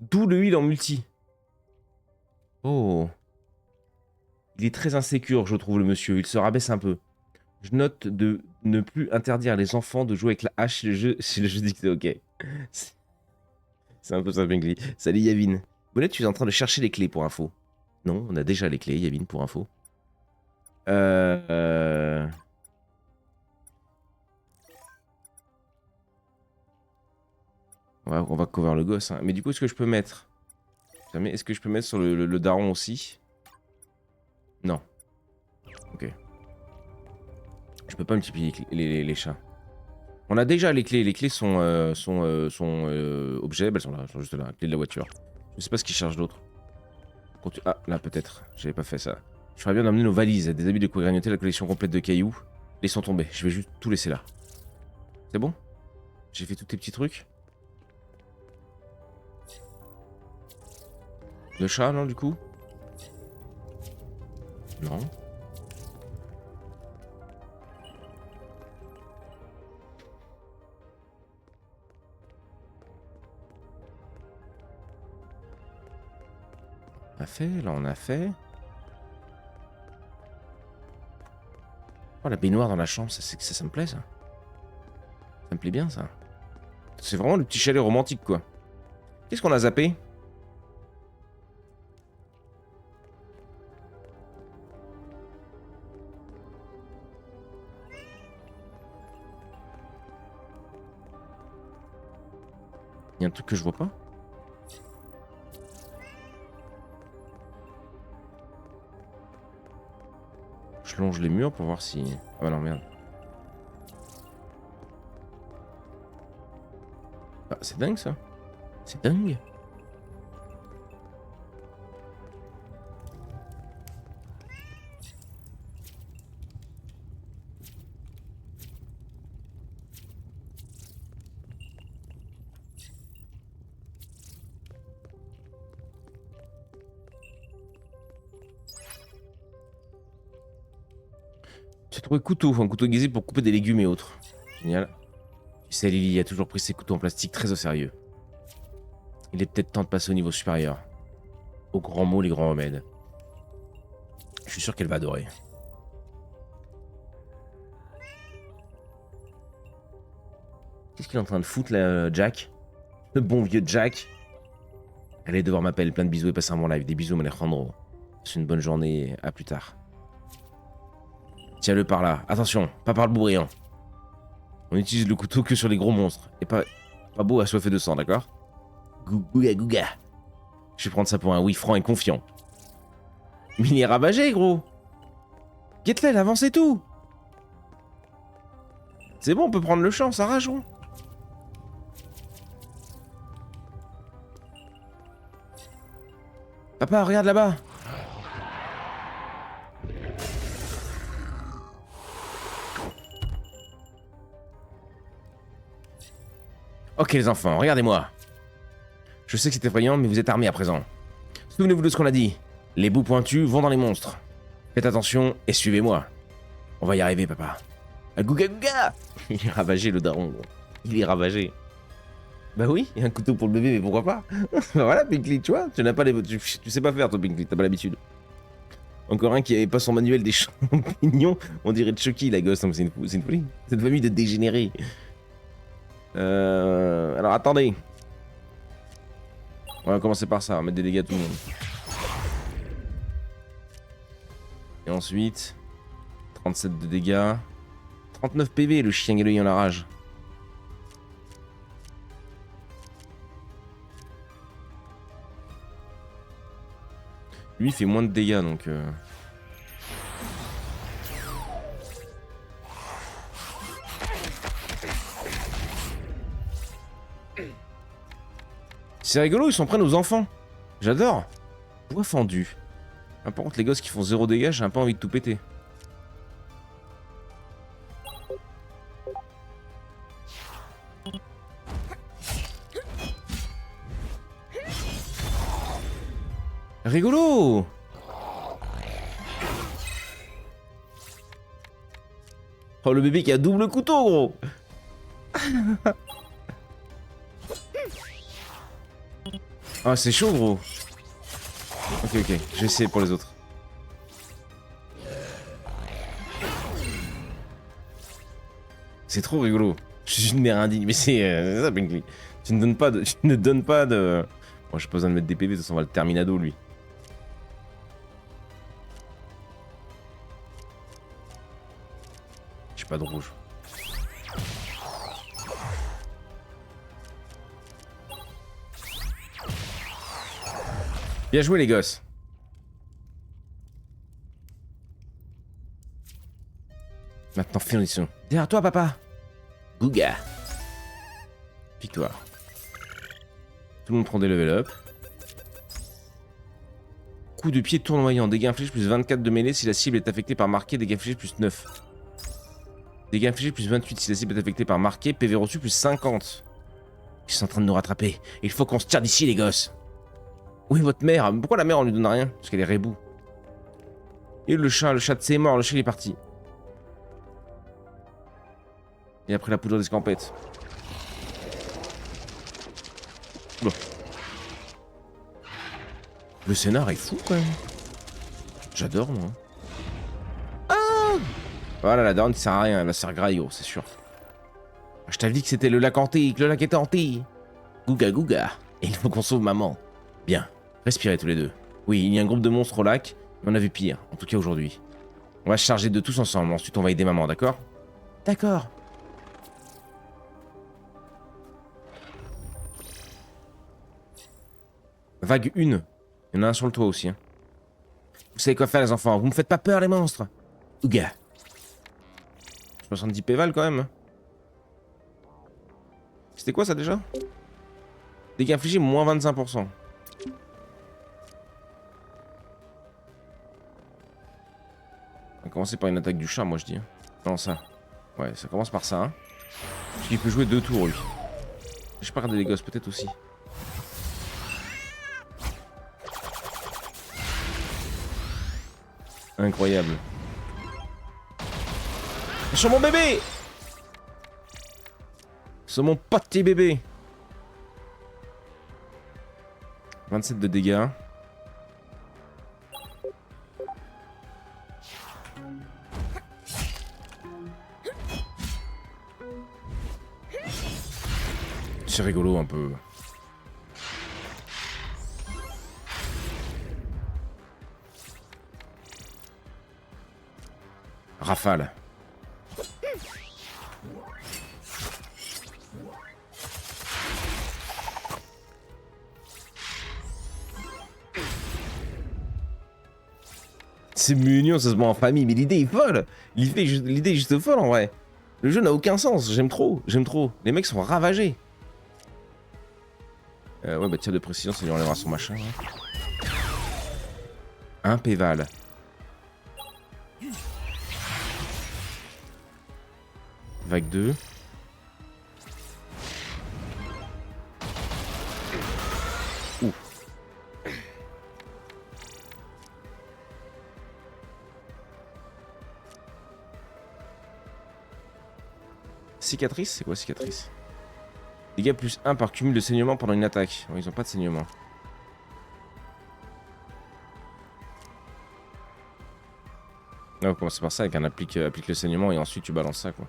D'où le heal en multi. Oh. Il est très insécure, je trouve, le monsieur. Il se rabaisse un peu. Je note de ne plus interdire les enfants de jouer avec la hache si le jeu dit que c'est ok. C'est un peu ça, Bingley. Salut Yavin. Bonnet, tu es en train de chercher les clés pour info. Non, on a déjà les clés, Yavin, pour info. On va cover le gosse. Hein. Mais du coup, est-ce que je peux mettre... Est-ce que je peux mettre sur le daron aussi? Non. Ok. Je peux pas multiplier les chats. On a déjà les clés. Les clés sont objets. Elles sont là. Elles sont juste là. Clé de la voiture. Je sais pas ce qu'ils cherchent d'autre. Ah, là peut-être. J'avais pas fait ça. Je ferais bien d'emmener nos valises. Des habits de quoi grignoter, la collection complète de cailloux. Laissons tomber. Je vais juste tout laisser là. C'est bon? J'ai fait tous tes petits trucs? Le chat, non, du coup? Non. On a fait, là on a fait. Oh, la baignoire dans la chambre, ça me plaît, ça. Ça me plaît bien, ça. C'est vraiment le petit chalet romantique, quoi. Qu'est-ce qu'on a zappé? Il y a un truc que je vois pas? Je longe les murs pour voir si... Ah bah non, merde. Ah, c'est dingue, ça. C'est dingue. J'ai trouvé un couteau aiguisé pour couper des légumes et autres. Génial. Tu sais, Lily a toujours pris ses couteaux en plastique très au sérieux. Il est peut-être temps de passer au niveau supérieur. Aux grands mots, les grands remèdes. Je suis sûr qu'elle va adorer. Qu'est-ce qu'il est en train de foutre là, Jack? Le bon vieux Jack. Allez, devoir m'appeler, plein de bisous et passer un bon live. Des bisous, mon Alejandro. C'est une bonne journée, à plus tard. Tiens-le par là. Attention, pas par le bout brillant. On utilise le couteau que sur les gros monstres. Et pas beau assoiffé de sang, d'accord? Gouga gouga. Je vais prendre ça pour un oui franc et confiant. Mais il est ravagé, gros. Get-le, avance et tout. C'est bon, on peut prendre le champ, ça rage, gros. Papa, regarde là-bas. Ok les enfants, regardez-moi. Je sais que c'est effrayant, mais vous êtes armés à présent. Souvenez-vous de ce qu'on a dit. Les bouts pointus vont dans les monstres. Faites attention et suivez-moi. On va y arriver, papa. Gouga gouga. Il est ravagé, le daron. Il est ravagé. Bah oui, il y a un couteau pour le bébé, mais pourquoi pas? Bah voilà, Pinkley, tu vois, tu n'as pas les... tu sais pas faire, toi, Pinkley, t'as pas l'habitude. Encore un qui avait pas son manuel des champignons. On dirait Chucky, la gosse, c'est une folie. Cette famille de dégénérés. Alors attendez. On va commencer par ça, on va mettre des dégâts à tout le monde. Et ensuite, 37 de dégâts. 39 PV, le chien galeux en la rage. Lui il fait moins de dégâts donc... C'est rigolo, ils sont prêts aux enfants. J'adore. Bois fendu. Ah, par contre, les gosses qui font 0 dégâts, j'ai un peu envie de tout péter. Rigolo. Oh, le bébé qui a double couteau, gros. Ah, c'est chaud, gros. Ok, ok. Je vais essayer pour les autres. C'est trop rigolo. Je suis une mère indigne, mais c'est ça, Binkley. Tu ne donnes pas de... Tu ne donnes pas de... Bon, j'ai pas besoin de mettre des PV, de toute façon, on va le terminado, lui. J'ai pas de rouge. Bien joué, les gosses. Maintenant, finissons. Derrière toi, papa. Bouga. Victoire. Tout le monde prend des level up. Coup de pied tournoyant. Dégâts infligés plus 24 de mêlée si la cible est affectée par marqué. Dégâts infligés plus 9. Dégâts infligés plus 28 si la cible est affectée par marqué. PV reçu plus 50. Ils sont en train de nous rattraper. Il faut qu'on se tire d'ici, les gosses. Où est votre mère? Pourquoi la mère on lui donne rien? Parce qu'elle est rebou. Et le chat de c'est mort, le chat il est parti. Et après la poudre d'escampette. Bon. Le scénar est fou quand même. J'adore moi. Ah, voilà la daronne qui sert à rien, elle va se faire grailler gros, c'est sûr. Je t'avais dit que c'était le lac hanté, que le lac était hanté. Gouga gouga. Et il faut qu'on sauve maman. Bien. Respirez tous les deux. Oui, il y a un groupe de monstres au lac, mais on a vu pire, en tout cas aujourd'hui. On va se charger de tous ensemble, ensuite on va aider maman, d'accord? D'accord. Vague 1. Il y en a un sur le toit aussi. Hein. Vous savez quoi faire les enfants, vous me faites pas peur les monstres. Ouga. 70 péval quand même. C'était quoi ça déjà? Dégâts infligés, moins 25%. On va commencer par une attaque du chat, moi je dis. Non, ça. Ouais, ça commence par ça. Hein. Il peut jouer 2 tours, lui. Je sais pas regarder les gosses, peut-être aussi. Incroyable. Sur mon bébé! Sur mon petit bébé! 27 de dégâts. C'est rigolo un peu. Rafale. C'est mignon, ça se met en famille, mais l'idée est folle. L'idée est juste folle en vrai. Le jeu n'a aucun sens, j'aime trop, j'aime trop. Les mecs sont ravagés. Ouais, bah tir de précision, ça lui enlèvera son machin. Ouais. Un péval. Vague 2. Ouh. Cicatrice? C'est quoi cicatrice? Dégâts plus 1 par cumul de saignement pendant une attaque. Oh, ils ont pas de saignement. Non, on va commencer par ça avec un applique le saignement et ensuite tu balances ça quoi.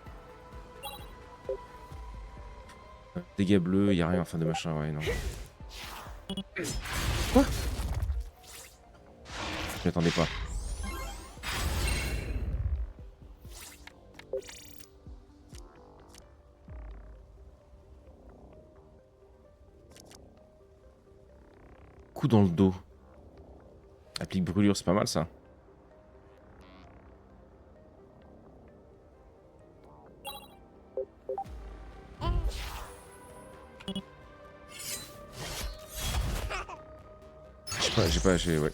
Dégâts bleus, y a rien, enfin de machin, ouais, non. Quoi? Je m'attendais pas. Coup dans le dos. Applique brûlure, c'est pas mal ça. J'ai ouais.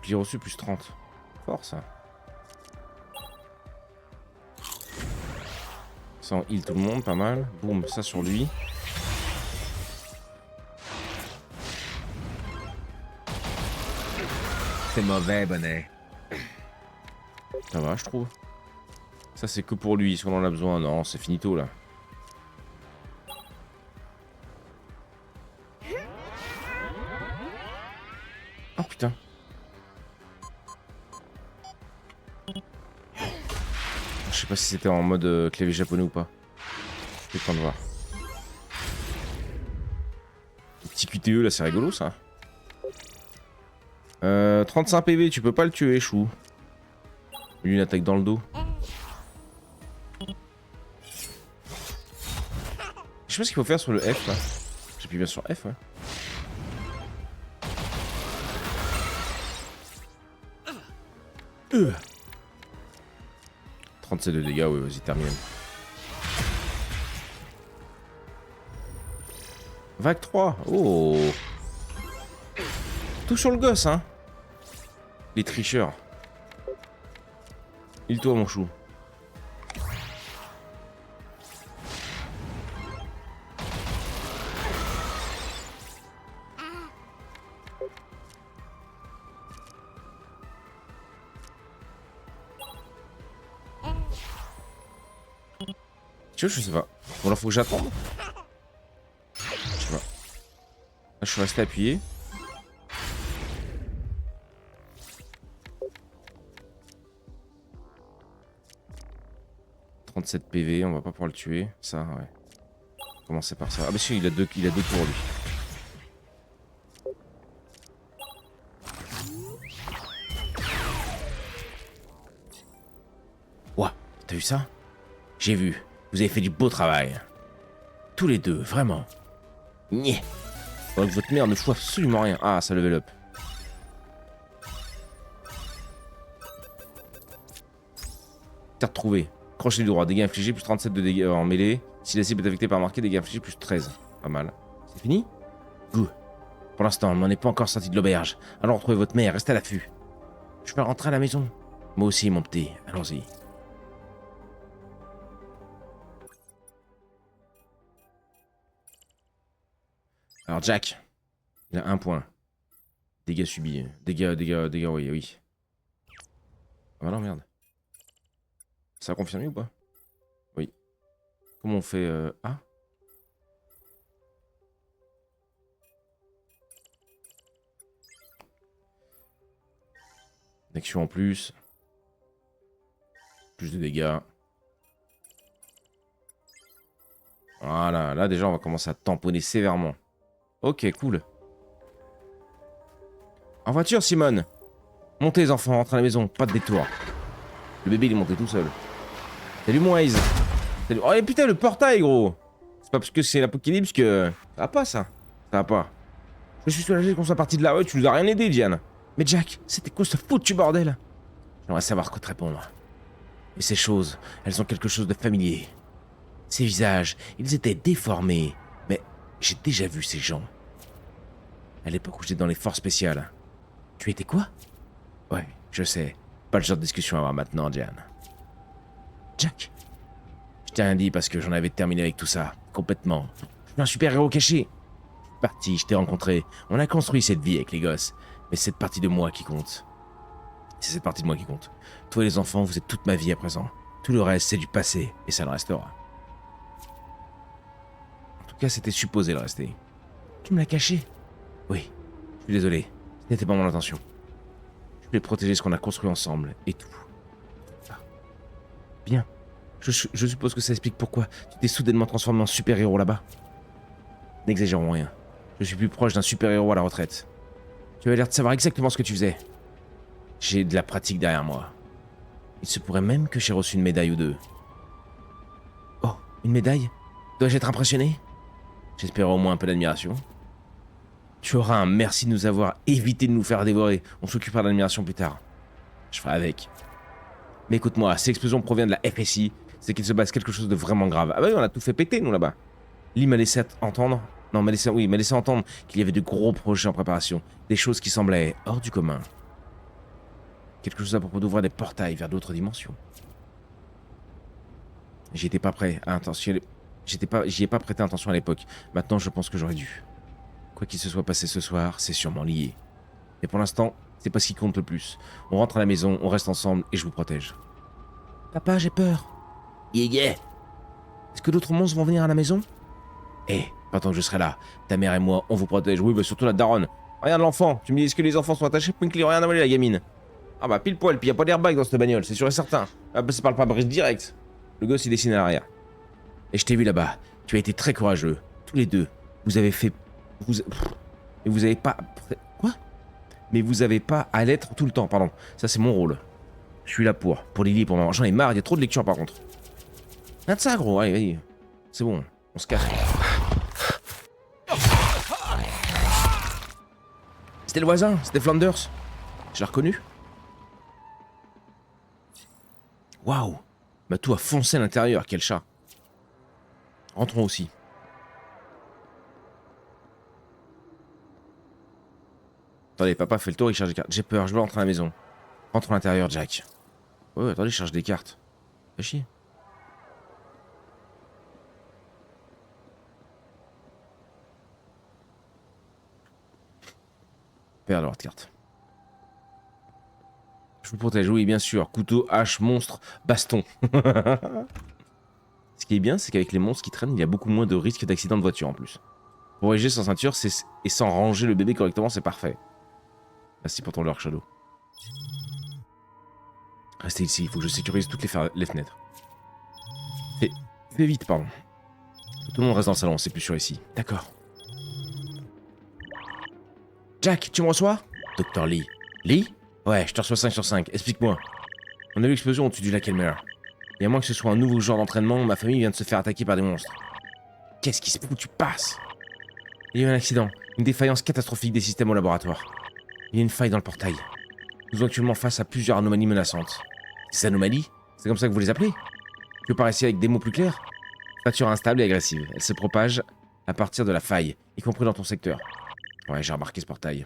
J'ai reçu plus 30. Fort ça. Ça en heal tout le monde, pas mal. Boum, ça sur lui. C'est mauvais, bonnet. Ça va, je trouve. Ça c'est que pour lui, si on en a besoin. Non, c'est finito là. Oh putain. Je sais pas si c'était en mode clavier japonais ou pas. J'ai le temps de voir. Le petit QTE là, c'est rigolo ça. 35 PV, tu peux pas le tuer, chou. Lui, une attaque dans le dos. Je sais pas ce qu'il faut faire sur le F là. J'appuie bien sur F, ouais. Euh. 37 de dégâts, ouais, vas-y, termine. Vague 3, oh. Tout sur le gosse, hein. Les tricheurs. Il-toi, mon chou. Tu vois, je sais pas. Bon, alors faut que j'attende. Je sais pas. Là, je suis resté appuyé. « 37 PV, on va pas pouvoir le tuer. Ça, ouais. Commencer par ça. Ah bah si, il a deux tours, lui. Ouah, t'as vu ça? J'ai vu. Vous avez fait du beau travail. Tous les deux, vraiment. Nyeh. Faudrait que votre mère ne fout absolument rien. Ah, ça level up. T'as retrouvé. Crochet du droit, dégâts infligés, plus 37 de dégâts en mêlée. Si la cible est affectée par marqué, dégâts infligés, plus 13. Pas mal. C'est fini? Good. Pour l'instant, on n'en est pas encore sorti de l'auberge. Allons retrouver votre mère, restez à l'affût. Je peux rentrer à la maison? Moi aussi, mon petit. Allons-y. Alors, Jack. Il a 1 point. Dégâts subis. Dégâts, oui, oui. Ah non, merde. Ça a confirmé ou pas? Oui. Comment on fait Ah. Action en plus. Plus de dégâts. Voilà, là déjà on va commencer à tamponner sévèrement. Ok, cool. En voiture, Simone. Montez les enfants, rentrez à la maison, pas de détour. Le bébé il est monté tout seul. Salut mon Waze. Salut... Oh putain le portail gros. C'est pas parce que c'est l'apocalypse que... Ça va pas ça. Ça va pas. Je suis soulagé qu'on soit parti de là. Ouais, tu nous as rien aidé Diane. Mais Jack, c'était quoi ce foutu bordel? J'aimerais savoir quoi te répondre. Mais ces choses, elles ont quelque chose de familier. Ces visages, ils étaient déformés. Mais j'ai déjà vu ces gens. À l'époque où j'étais dans les forces spéciales. Tu étais quoi? Ouais, je sais. Pas le genre de discussion à avoir maintenant, Diane. Jack, je t'ai rien dit parce que j'en avais terminé avec tout ça. Complètement. Je suis un super-héros caché. Je suis parti, je t'ai rencontré. On a construit cette vie avec les gosses. Mais c'est cette partie de moi qui compte. C'est cette partie de moi qui compte. Toi et les enfants, vous êtes toute ma vie à présent. Tout le reste, c'est du passé. Et ça le restera. En tout cas, c'était supposé le rester. Tu me l'as caché? Oui. Je suis désolé. Ce n'était pas mon intention. Je voulais protéger ce qu'on a construit ensemble. Et tout. Ah. Bien. Je suppose que ça explique pourquoi tu t'es soudainement transformé en super-héros là-bas. N'exagérons rien. Je suis plus proche d'un super-héros à la retraite. Tu avais l'air de savoir exactement ce que tu faisais. J'ai de la pratique derrière moi. Il se pourrait même que j'ai reçu une médaille ou deux. Oh, une médaille? Dois-je être impressionné? J'espère au moins un peu d'admiration. Tu auras un merci de nous avoir évité de nous faire dévorer. On s'occupera de l'admiration plus tard. Je ferai avec. Mais écoute-moi, si l'explosion provient de la FSI, c'est qu'il se passe quelque chose de vraiment grave. Ah bah oui, on a tout fait péter, nous, là-bas. Lee m'a laissé entendre... Non, m'a laissé entendre qu'il y avait de gros projets en préparation. Des choses qui semblaient hors du commun. Quelque chose à propos d'ouvrir des portails vers d'autres dimensions. J'y étais pas prêt à intention... J'y ai pas prêté attention à l'époque. Maintenant, je pense que j'aurais dû. Quoi qu'il se soit passé ce soir, c'est sûrement lié. Mais pour l'instant, c'est pas ce qui compte le plus. On rentre à la maison, on reste ensemble et je vous protège. Papa, j'ai peur. Yeah. Est-ce que d'autres monstres vont venir à la maison? Eh, pas tant que je serai là. Ta mère et moi, on vous protège. Oui, bah surtout la daronne. Regarde l'enfant. Tu me dis, est-ce que les enfants sont attachés? Pinkly, rien à voler, la gamine. Ah bah pile poil, puis y a pas d'airbag dans cette bagnole, c'est sûr et certain. Ah bah ça parle pas brise direct. Le gosse il dessine à l'arrière. Et je t'ai vu là-bas. Tu as été très courageux. Tous les deux. Vous avez fait... Et vous avez pas... Quoi? Mais vous avez pas à l'être tout le temps, pardon. Ça c'est mon rôle. Je suis là pour Lily et pour maman. J'en ai marre, il y a trop de lectures par contre. Rien de ça gros, allez, vas-y. C'est bon, on se casse. C'était le voisin, c'était Flanders. Je l'ai reconnu. Waouh. Matou a foncé à l'intérieur, quel chat. Rentrons aussi. Attendez, papa fait le tour, il charge des cartes. J'ai peur, je veux rentrer à la maison. Rentre à l'intérieur, Jack. Ouais, attendez, je charge des cartes. Fais chier. Père de carte. Je vous protège, oui, bien sûr. Couteau, hache, monstre, baston. Ce qui est bien, c'est qu'avec les monstres qui traînent, il y a beaucoup moins de risques d'accident de voiture en plus. Pour voyager sans ceinture et sans ranger le bébé correctement, c'est parfait. Merci pour ton leurre, Shadow. Restez ici, il faut que je sécurise toutes les fenêtres. Fais vite, pardon. Tout le monde reste dans le salon, c'est plus sûr ici. D'accord. Jack, tu me reçois? Docteur Lee. Lee? Ouais, je te reçois 5 sur 5. Explique-moi. On a vu l'explosion au-dessus du lac Elmer. Et à moins que ce soit un nouveau genre d'entraînement, ma famille vient de se faire attaquer par des monstres. Qu'est-ce qui se fout? Tu passes? Il y a eu un accident. Une défaillance catastrophique des systèmes au laboratoire. Il y a une faille dans le portail. Nous sommes actuellement face à plusieurs anomalies menaçantes. Ces anomalies? C'est comme ça que vous les appelez? Tu peux pas réussir avec des mots plus clairs? Nature instable et agressive. Elle se propage à partir de la faille, y compris dans ton secteur. Ouais, j'ai remarqué ce portail.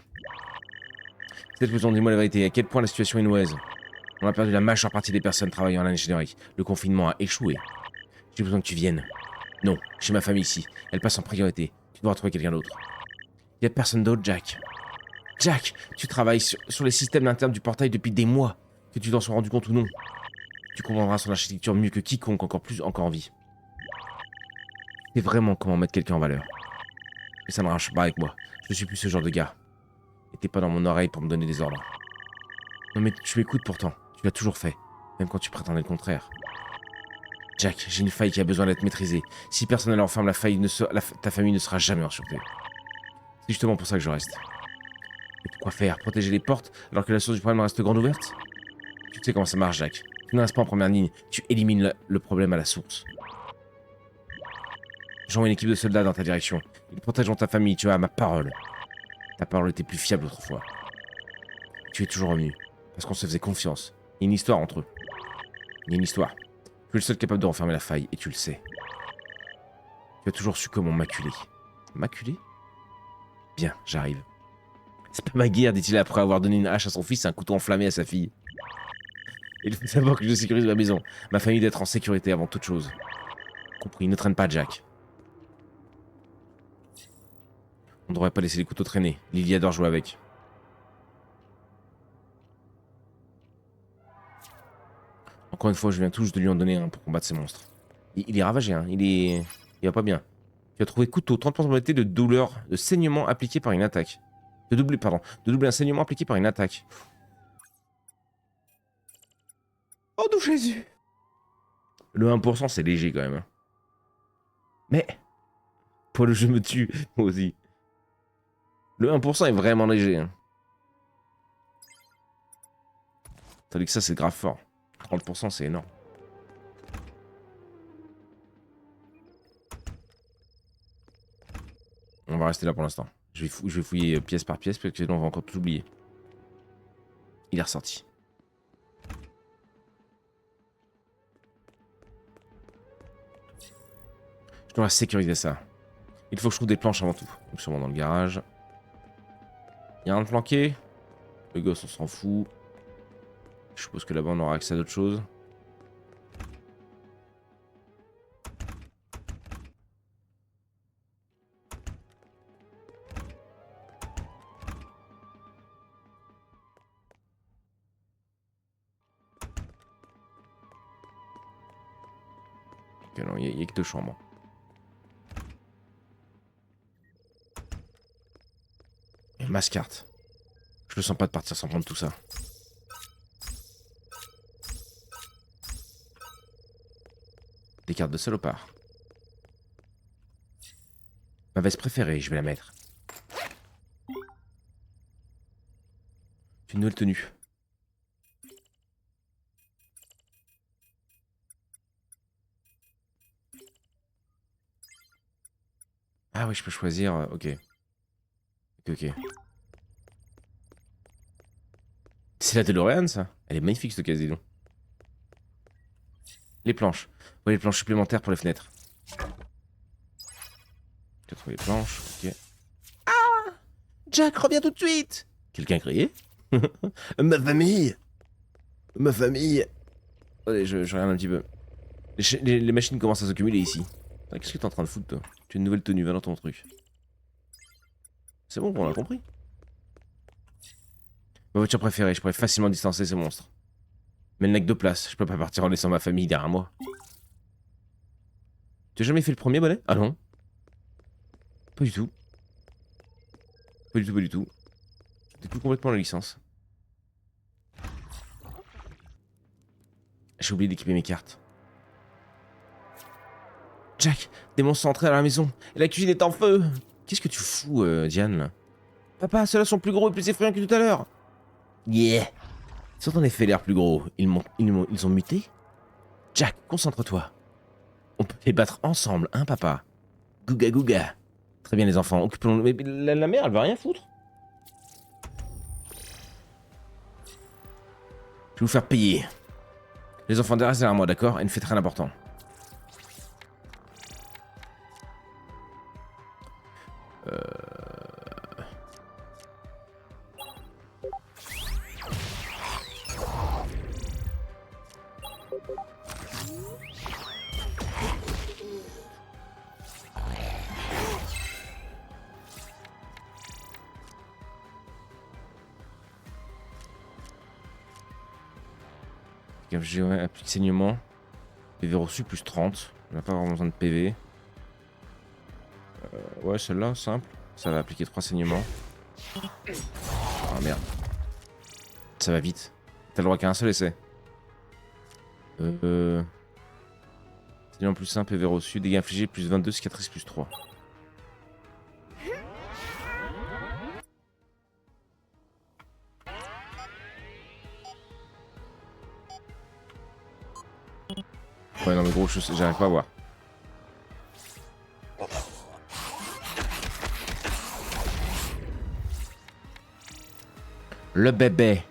Cette explosion, dis-moi la vérité, à quel point la situation est noueuse? On a perdu la majeure partie des personnes travaillant en ingénierie. Le confinement a échoué. J'ai besoin que tu viennes. Non, j'ai ma famille ici. Elle passe en priorité. Tu dois trouver quelqu'un d'autre. Y a personne d'autre, Jack. Jack, tu travailles sur les systèmes internes du portail depuis des mois. Que tu t'en sois rendu compte ou non. Tu comprendras son architecture mieux que quiconque, encore en vie. Tu sais vraiment comment mettre quelqu'un en valeur. Mais ça ne marche pas avec moi. Je ne suis plus ce genre de gars. Et t'es pas dans mon oreille pour me donner des ordres. Non mais tu m'écoutes pourtant. Tu l'as toujours fait. Même quand tu prétendais le contraire. Jack, j'ai une faille qui a besoin d'être maîtrisée. Si personne ne referme la faille, ta famille ne sera jamais en sûreté. C'est justement pour ça que je reste. Et quoi faire? Protéger les portes alors que la source du problème reste grande ouverte? Tu sais comment ça marche, Jack. Tu ne restes pas en première ligne. Tu élimines le problème à la source. J'envoie une équipe de soldats dans ta direction. Ils protégeront ta famille, tu as ma parole. Ta parole était plus fiable autrefois. Tu es toujours revenu. Parce qu'on se faisait confiance. Il y a une histoire entre eux. Il y a une histoire. Tu es le seul capable de refermer la faille, et tu le sais. Tu as toujours su comment m'acculer. M'acculer? Bien, j'arrive. C'est pas ma guerre, dit-il après avoir donné une hache à son fils et un couteau enflammé à sa fille. Il faut savoir que je sécurise ma maison. Ma famille d'être en sécurité avant toute chose. Compris, ne traîne pas, Jack. On ne devrait pas laisser les couteaux traîner. Lily adore jouer avec. Encore une fois, je viens tout juste de lui en donner un pour combattre ces monstres. Il est ravagé, hein. Il va pas bien. Tu as trouvé couteau, 30% de probabilité de douleur, de saignement appliqué par une attaque. De doubler un saignement appliqué par une attaque. Oh, de Jésus! Le 1%, c'est léger quand même. Hein. Mais, pour le jeu me tue, moi aussi. Le 1% est vraiment léger. Hein. Tandis que ça, c'est grave fort. 30%, c'est énorme. On va rester là pour l'instant. Je vais fouiller pièce par pièce, parce que sinon on va encore tout oublier. Il est ressorti. Je dois sécuriser ça. Il faut que je trouve des planches avant tout. Donc sûrement dans le garage. Il y a un planqué. Le gosse, on s'en fout. Je suppose que là-bas, on aura accès à d'autres choses. Ok, non, il y a que 2 chambres. Et masse carte. Je le sens pas de partir sans prendre tout ça. Des cartes de salopard. Ma veste préférée, je vais la mettre. Une nouvelle tenue. Ah oui, je peux choisir. Ok. Ok. C'est la DeLorean, ça. Elle est magnifique, cette case, dis donc. Les planches. Ouais, les planches supplémentaires pour les fenêtres. J'ai trouvé les planches, ok. Ah, Jack, reviens tout de suite. Quelqu'un criait. Ma famille. Ma famille. Allez, je regarde un petit peu. Les machines commencent à s'accumuler ici. Qu'est-ce que t'es en train de foutre, toi? Tu as une nouvelle tenue, va dans ton truc. C'est bon, on l'a compris. Ma voiture préférée, je pourrais facilement distancer ces monstres. Mais elle n'a que 2 places, je peux pas partir en laissant ma famille derrière moi. Tu as jamais fait le premier bonnet? Ah non. Pas du tout. Pas du tout, pas du tout. Découvre complètement la licence. J'ai oublié d'équiper mes cartes. Jack, des monstres sont entrés à la maison et la cuisine est en feu. Qu'est-ce que tu fous, Diane, là? Papa, ceux-là sont plus gros et plus effrayants que tout à l'heure. Yeah. Ils ont en effet l'air plus gros. Ils ont muté? Jack, concentre-toi. On peut les battre ensemble, hein, papa? Gouga gouga. Très bien, les enfants, occupons-nous. Mais la mère, elle va rien foutre. Je vais vous faire payer. Les enfants, derrière moi, d'accord? Et ne faites rien d'important. Ouais, applique saignement. PV reçu plus 30. On n'a pas vraiment besoin de PV. Ouais, celle-là, simple. Ça va appliquer 3 saignements. Ah merde. Ça va vite. T'as le droit qu'à un seul essai. Saignement plus 1, PV reçu. Dégâts infligés plus 22, cicatrice plus 3. Ouais, non, mais gros, j'arrive pas à voir. Le bébé.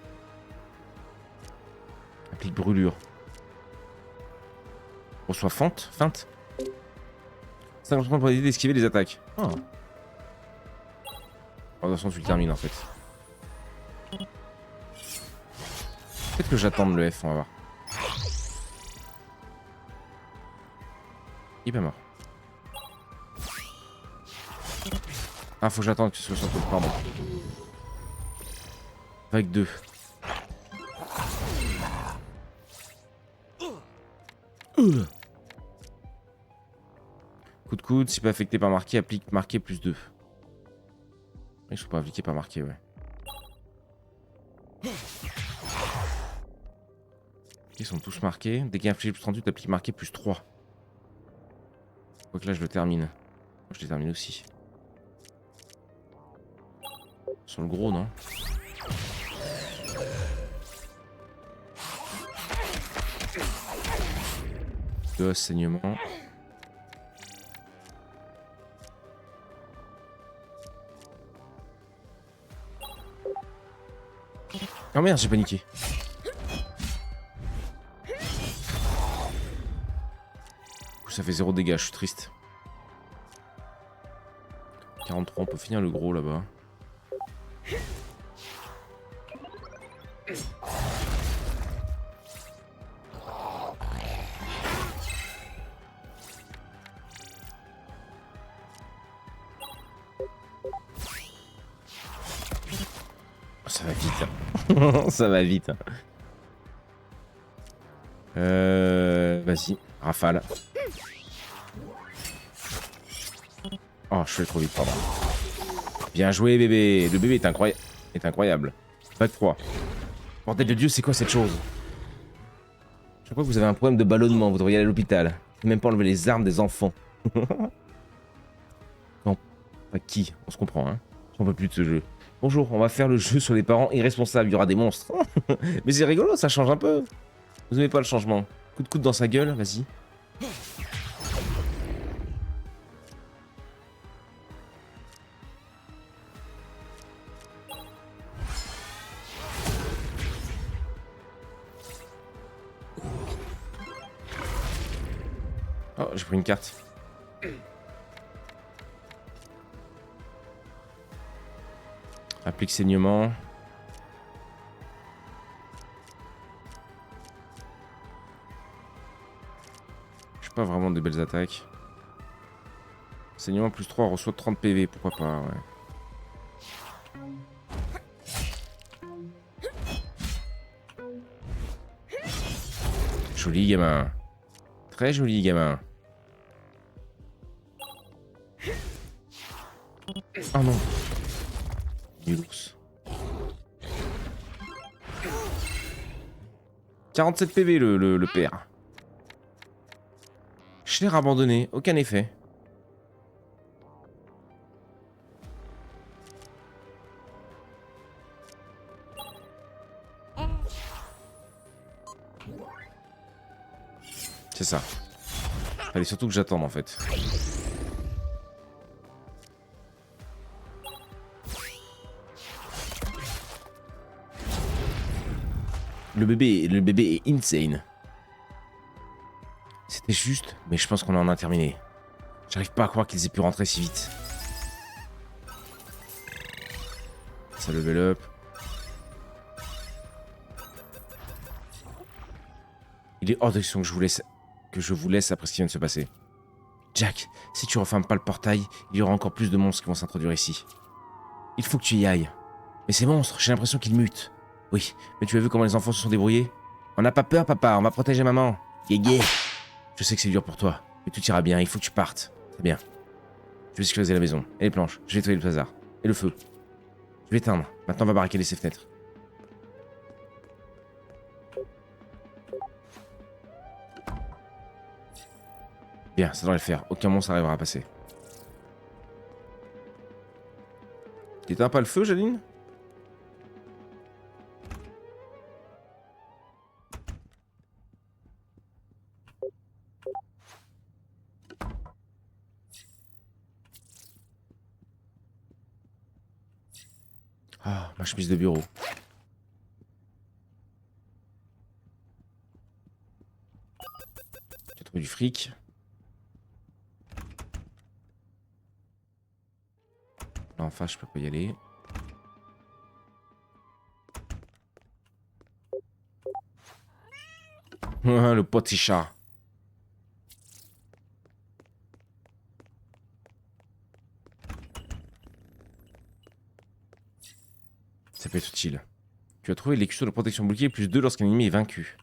Applique brûlure. Reçoit feinte. 50% pour aider d'esquiver les attaques. Oh. De toute façon, tu le termines en fait. Peut-être que j'attende le F, on va voir. Il est pas mort. Ah, faut que j'attende que ce soit sur le pardon. Avec 2. Coup de coude, si pas affecté par marqué, applique marqué plus 2. Ils sont pas appliqués par marqué, ouais. Ils sont tous marqués. Dès qu'il y a infligé plus 38, applique marqué plus 3. Quoique là, je le termine. Je les termine aussi. Sur le gros, non? Deux saignement. Oh merde, j'ai paniqué. Ça fait 0 dégâts, je suis triste. 43, on peut finir le gros là-bas. Ça va vite. Hein. Ça va vite. Vas-y, rafale. je suis allé trop vite, pardon. Bien joué, bébé. Le bébé est incroyable. Bac 3. Bordel de Dieu, c'est quoi cette chose? Je crois que vous avez un problème de ballonnement, vous devriez aller à l'hôpital. Même pas enlever les armes des enfants. Non, pas qui, on se comprend, hein. J'en peux plus de ce jeu. Bonjour, on va faire le jeu sur les parents irresponsables, il y aura des monstres. Mais c'est rigolo, ça change un peu. Vous aimez pas le changement? Coup de coude dans sa gueule, vas-y. Oh, j'ai pris une carte. Applique saignement. Je pas vraiment de belles attaques. Saignement plus 3 reçoit 30 PV, pourquoi pas, ouais. Joli gamin. Très joli gamin. Oh non. Nul ours. 47 PV le père. Cher abandonné, aucun effet. C'est ça. Fallait surtout que j'attende en fait. Le bébé est insane. C'était juste, mais je pense qu'on en a terminé. J'arrive pas à croire qu'ils aient pu rentrer si vite. Ça level up. Il est hors de question que je vous laisse après ce qui vient de se passer. Jack, si tu refermes pas le portail, il y aura encore plus de monstres qui vont s'introduire ici. Il faut que tu y ailles. Mais ces monstres, j'ai l'impression qu'ils mutent. Oui, mais tu as vu comment les enfants se sont débrouillés? On n'a pas peur, papa, on va protéger maman. Guégué. Je sais que c'est dur pour toi, mais tout ira bien, il faut que tu partes. Très bien. Je vais sécuriser la maison, et les planches, je vais nettoyer le bazar. Et le feu. Je vais éteindre, maintenant on va barricader ces fenêtres. Bien, ça devrait le faire, aucun monstre arrivera à passer. T'éteins pas le feu, Janine? Ah, ma chemise de bureau. J'ai trouvé du fric. Là, en face, je peux pas y aller. Le petit chat. Ça peut être utile. Tu as trouvé les cuissons de protection bouclier plus 2 lorsqu'un ennemi est vaincu.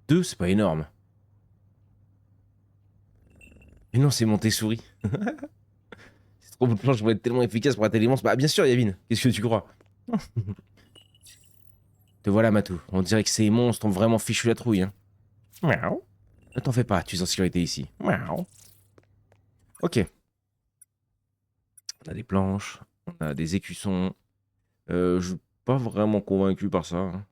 2, c'est pas énorme. Mais non, c'est monté souris. C'est trop beau de planche pour être tellement efficace pour attaquer les monstres. Bah bien sûr, Yavin. Qu'est-ce que tu crois? Te voilà, Matou. On dirait que ces monstres ont vraiment fichu la trouille. Hein. Miaou. Ne t'en fais pas, tu es en sécurité ici. Miaou. Ok. On a des planches, on a des écussons. Je suis pas vraiment convaincu par ça. Hein.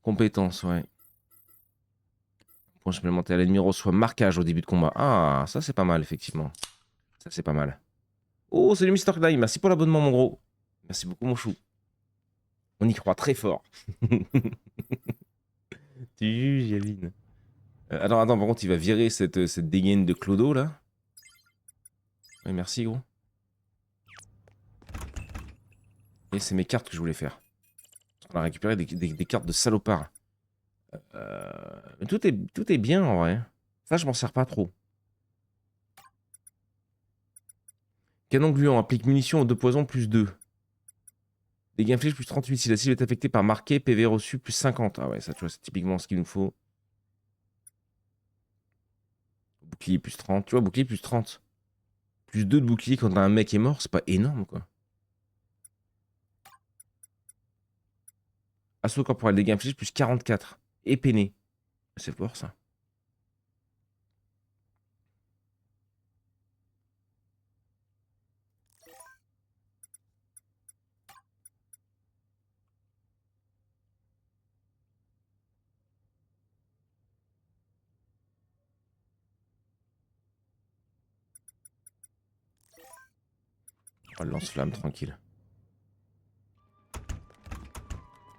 Compétence, ouais. Point supplémentaire, l'ennemi reçoit marquage au début de combat. Ah, ça c'est pas mal, effectivement. Ça c'est pas mal. Oh, c'est le Mr. Knight. Merci pour l'abonnement, mon gros. Merci beaucoup, mon chou. On y croit très fort. Tu juges, Yavin. Attends, par contre, il va virer cette dégaine de Clodo, là. Oui, merci, gros. Et c'est mes cartes que je voulais faire. On a récupéré des cartes de salopard. Tout est bien, en vrai. Ça, je m'en sers pas trop. Canon gluant applique munitions aux 2 poisons plus 2. Dégâts infligés plus 38 si la cible est affectée par marqué, PV reçu plus 50. Ah ouais, ça, tu vois, c'est typiquement ce qu'il nous faut. Bouclier plus 30. Tu vois, bouclier plus 30. Plus 2 de bouclier quand un mec est mort, c'est pas énorme, quoi. Assaut corporel, dégâts infligés plus 44. Et peiné. C'est fort, ça. Oh, lance-flamme, tranquille.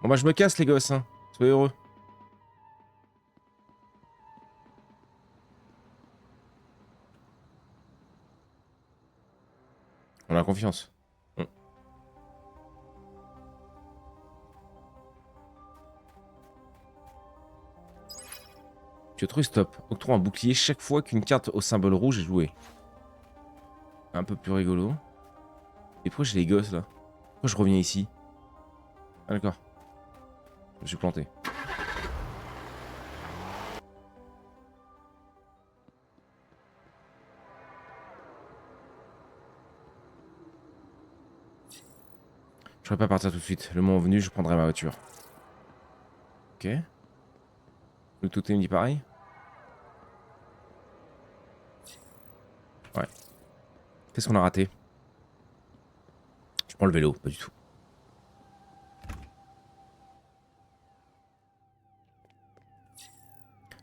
Bon bah je me casse les gosses, hein. Soyez heureux. On a confiance. Tu as trouvé stop. Octroie un bouclier chaque fois qu'une carte au symbole rouge est jouée. Un peu plus rigolo. Et pourquoi j'ai les gosses là? Pourquoi je reviens ici? Ah d'accord. Je me suis planté. Je ne vais pas partir tout de suite. Le moment venu, je prendrai ma voiture. Ok. Le totem dit pareil. Ouais. Qu'est-ce qu'on a raté? Je prends le vélo, pas du tout.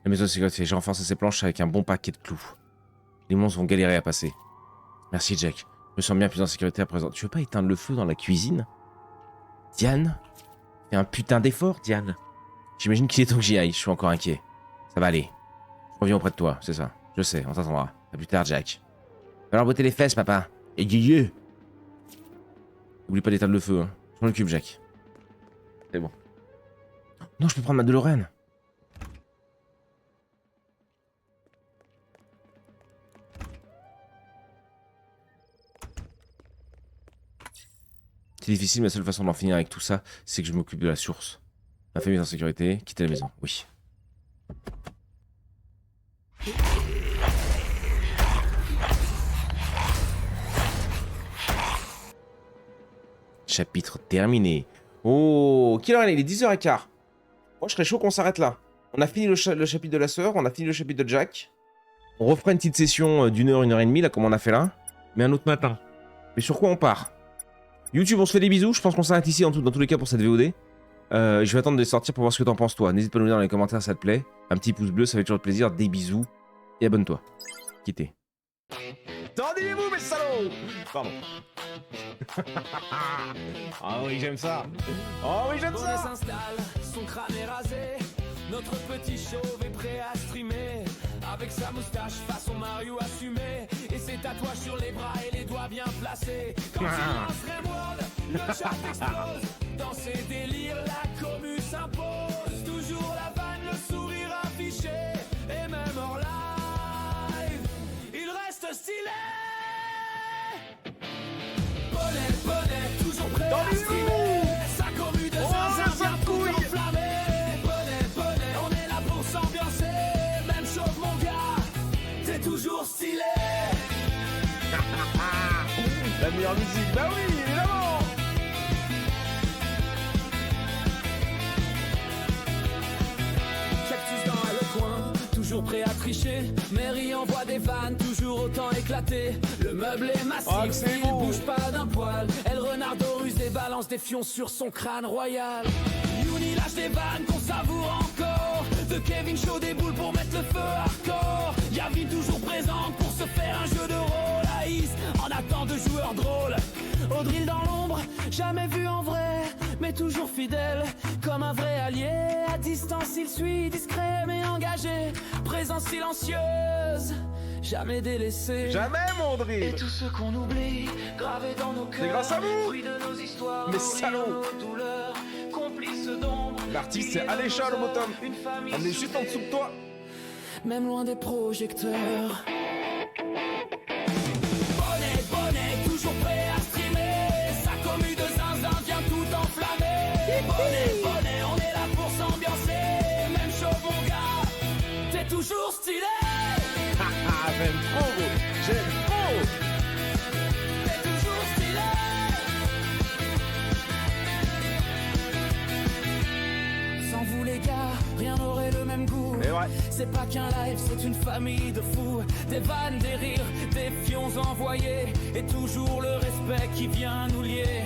La maison de sécurité, j'ai renforcé ces planches avec un bon paquet de clous. Les monstres vont galérer à passer. Merci Jack. Je me sens bien plus en sécurité à présent. Tu veux pas éteindre le feu dans la cuisine? Diane? Fais un putain d'effort, Diane. J'imagine qu'il est temps que j'y aille, je suis encore inquiet. Ça va aller. Je reviens auprès de toi, c'est ça. Je sais, on t'attendra. À plus tard, Jack. Va leur botter les fesses, papa. Et Guillet. N'oublie pas d'éteindre le feu, hein. Je m'en occupe, Jack. C'est bon. Non, je peux prendre ma DeLorean. C'est difficile, mais la seule façon d'en finir avec tout ça, c'est que je m'occupe de la source. Ma famille est en sécurité, quitter la maison, oui. Chapitre terminé. Oh, quelle heure il est 10h15. Moi, je serais chaud qu'on s'arrête là. On a fini le chapitre de la sœur, on a fini le chapitre de Jack. On refera une petite session d'une heure, 1h30, là, comme on a fait là. Mais un autre matin. Mais sur quoi on part? YouTube, on se fait des bisous. Je pense qu'on s'arrête ici dans tous les cas pour cette VOD. Je vais attendre de les sortir pour voir ce que t'en penses, toi. N'hésite pas à nous dire dans les commentaires si ça te plaît. Un petit pouce bleu, ça fait toujours plaisir. Des bisous. Et abonne-toi. Quittez. Tendez-vous, mes salauds! Pardon. Ah oui, j'aime ça. Oh oui, j'aime ça. S'installe, son crâne est rasé. Notre petit chauve est prêt à streamer. Avec sa moustache façon Mario assumé. Et ses tatouages sur les bras et les doigts bien placés. Quand il lance Rimworld, le chat explose. Dans ses délires, la commu s'impose. Toujours la vanne, le sourire affiché. Et même hors live, il reste stylé. Bonnet, toujours prêt à streamer. Sa commu de zinzin vient tout enflammer. Bonnet, on est là pour s'ambiancer. Même chauve mon gars, t'es toujours stylé. La meilleure musique, bah oui, évidemment. Cactus dans le coin, toujours prêt à tricher. Mary envoie des vannes, toujours autant éclatées. Le meuble est massif, il bouge pas d'un poil. Elle renardo ruse et balance des fions sur son crâne royal. Youni lâche des vannes qu'on savoure encore. De Kevin Shaw des boules pour mettre le feu hardcore. Yavi toujours présente pour se faire un jeu de rôle. Aïs en attend de joueurs drôles. Audril dans l'ombre, jamais vu en vrai, mais toujours fidèle, comme un vrai allié. À distance il suit, discret mais engagé. Présence silencieuse, jamais délaissé. Jamais, mon Audrey. Et tous ceux qu'on oublie, gravés dans nos cœurs. C'est grâce à vous. Fruit de nos histoires, Mais nos salaud. rires, nos douleurs, complices d'ombre. L'artiste, c'est Alécha, le bottom. Une famille On est juste en dessous de toi. même loin des projecteurs. Bonnet, toujours prêt à streamer. Sa commu de zinzin vient tout enflammer. Bonnet, on est là pour s'ambiancer. Même chauve mon gars, t'es toujours stylé. c'est pas qu'un live, c'est une famille de fous. Des vannes, des rires, des fions envoyés, et toujours le respect qui vient nous lier.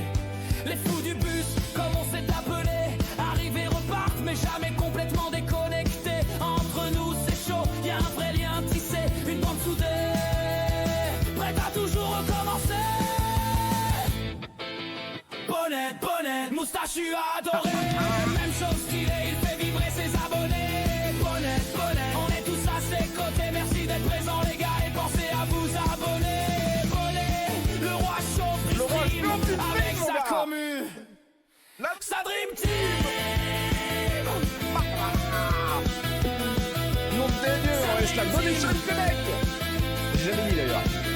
Les fous du bus, comme on s'est appelé, arrivent et repartent, mais jamais complètement déconnectés. Entre nous c'est chaud, y a un vrai lien tissé, une bande soudée, prête à toujours recommencer. Bonnet, bonnet, moustachu adoré, même chose stylé, il fait vibrer ses abonnés. Bonnet, bonnet, on est tous à ses côtés, merci d'être présents les gars et pensez à vous abonner. Bonnet, le roi chauffe du stream, avec sa commu, sa dream team. Nom de Dieu, on reste la bonne échelle du Québec. J'ai jamais dit d'ailleurs.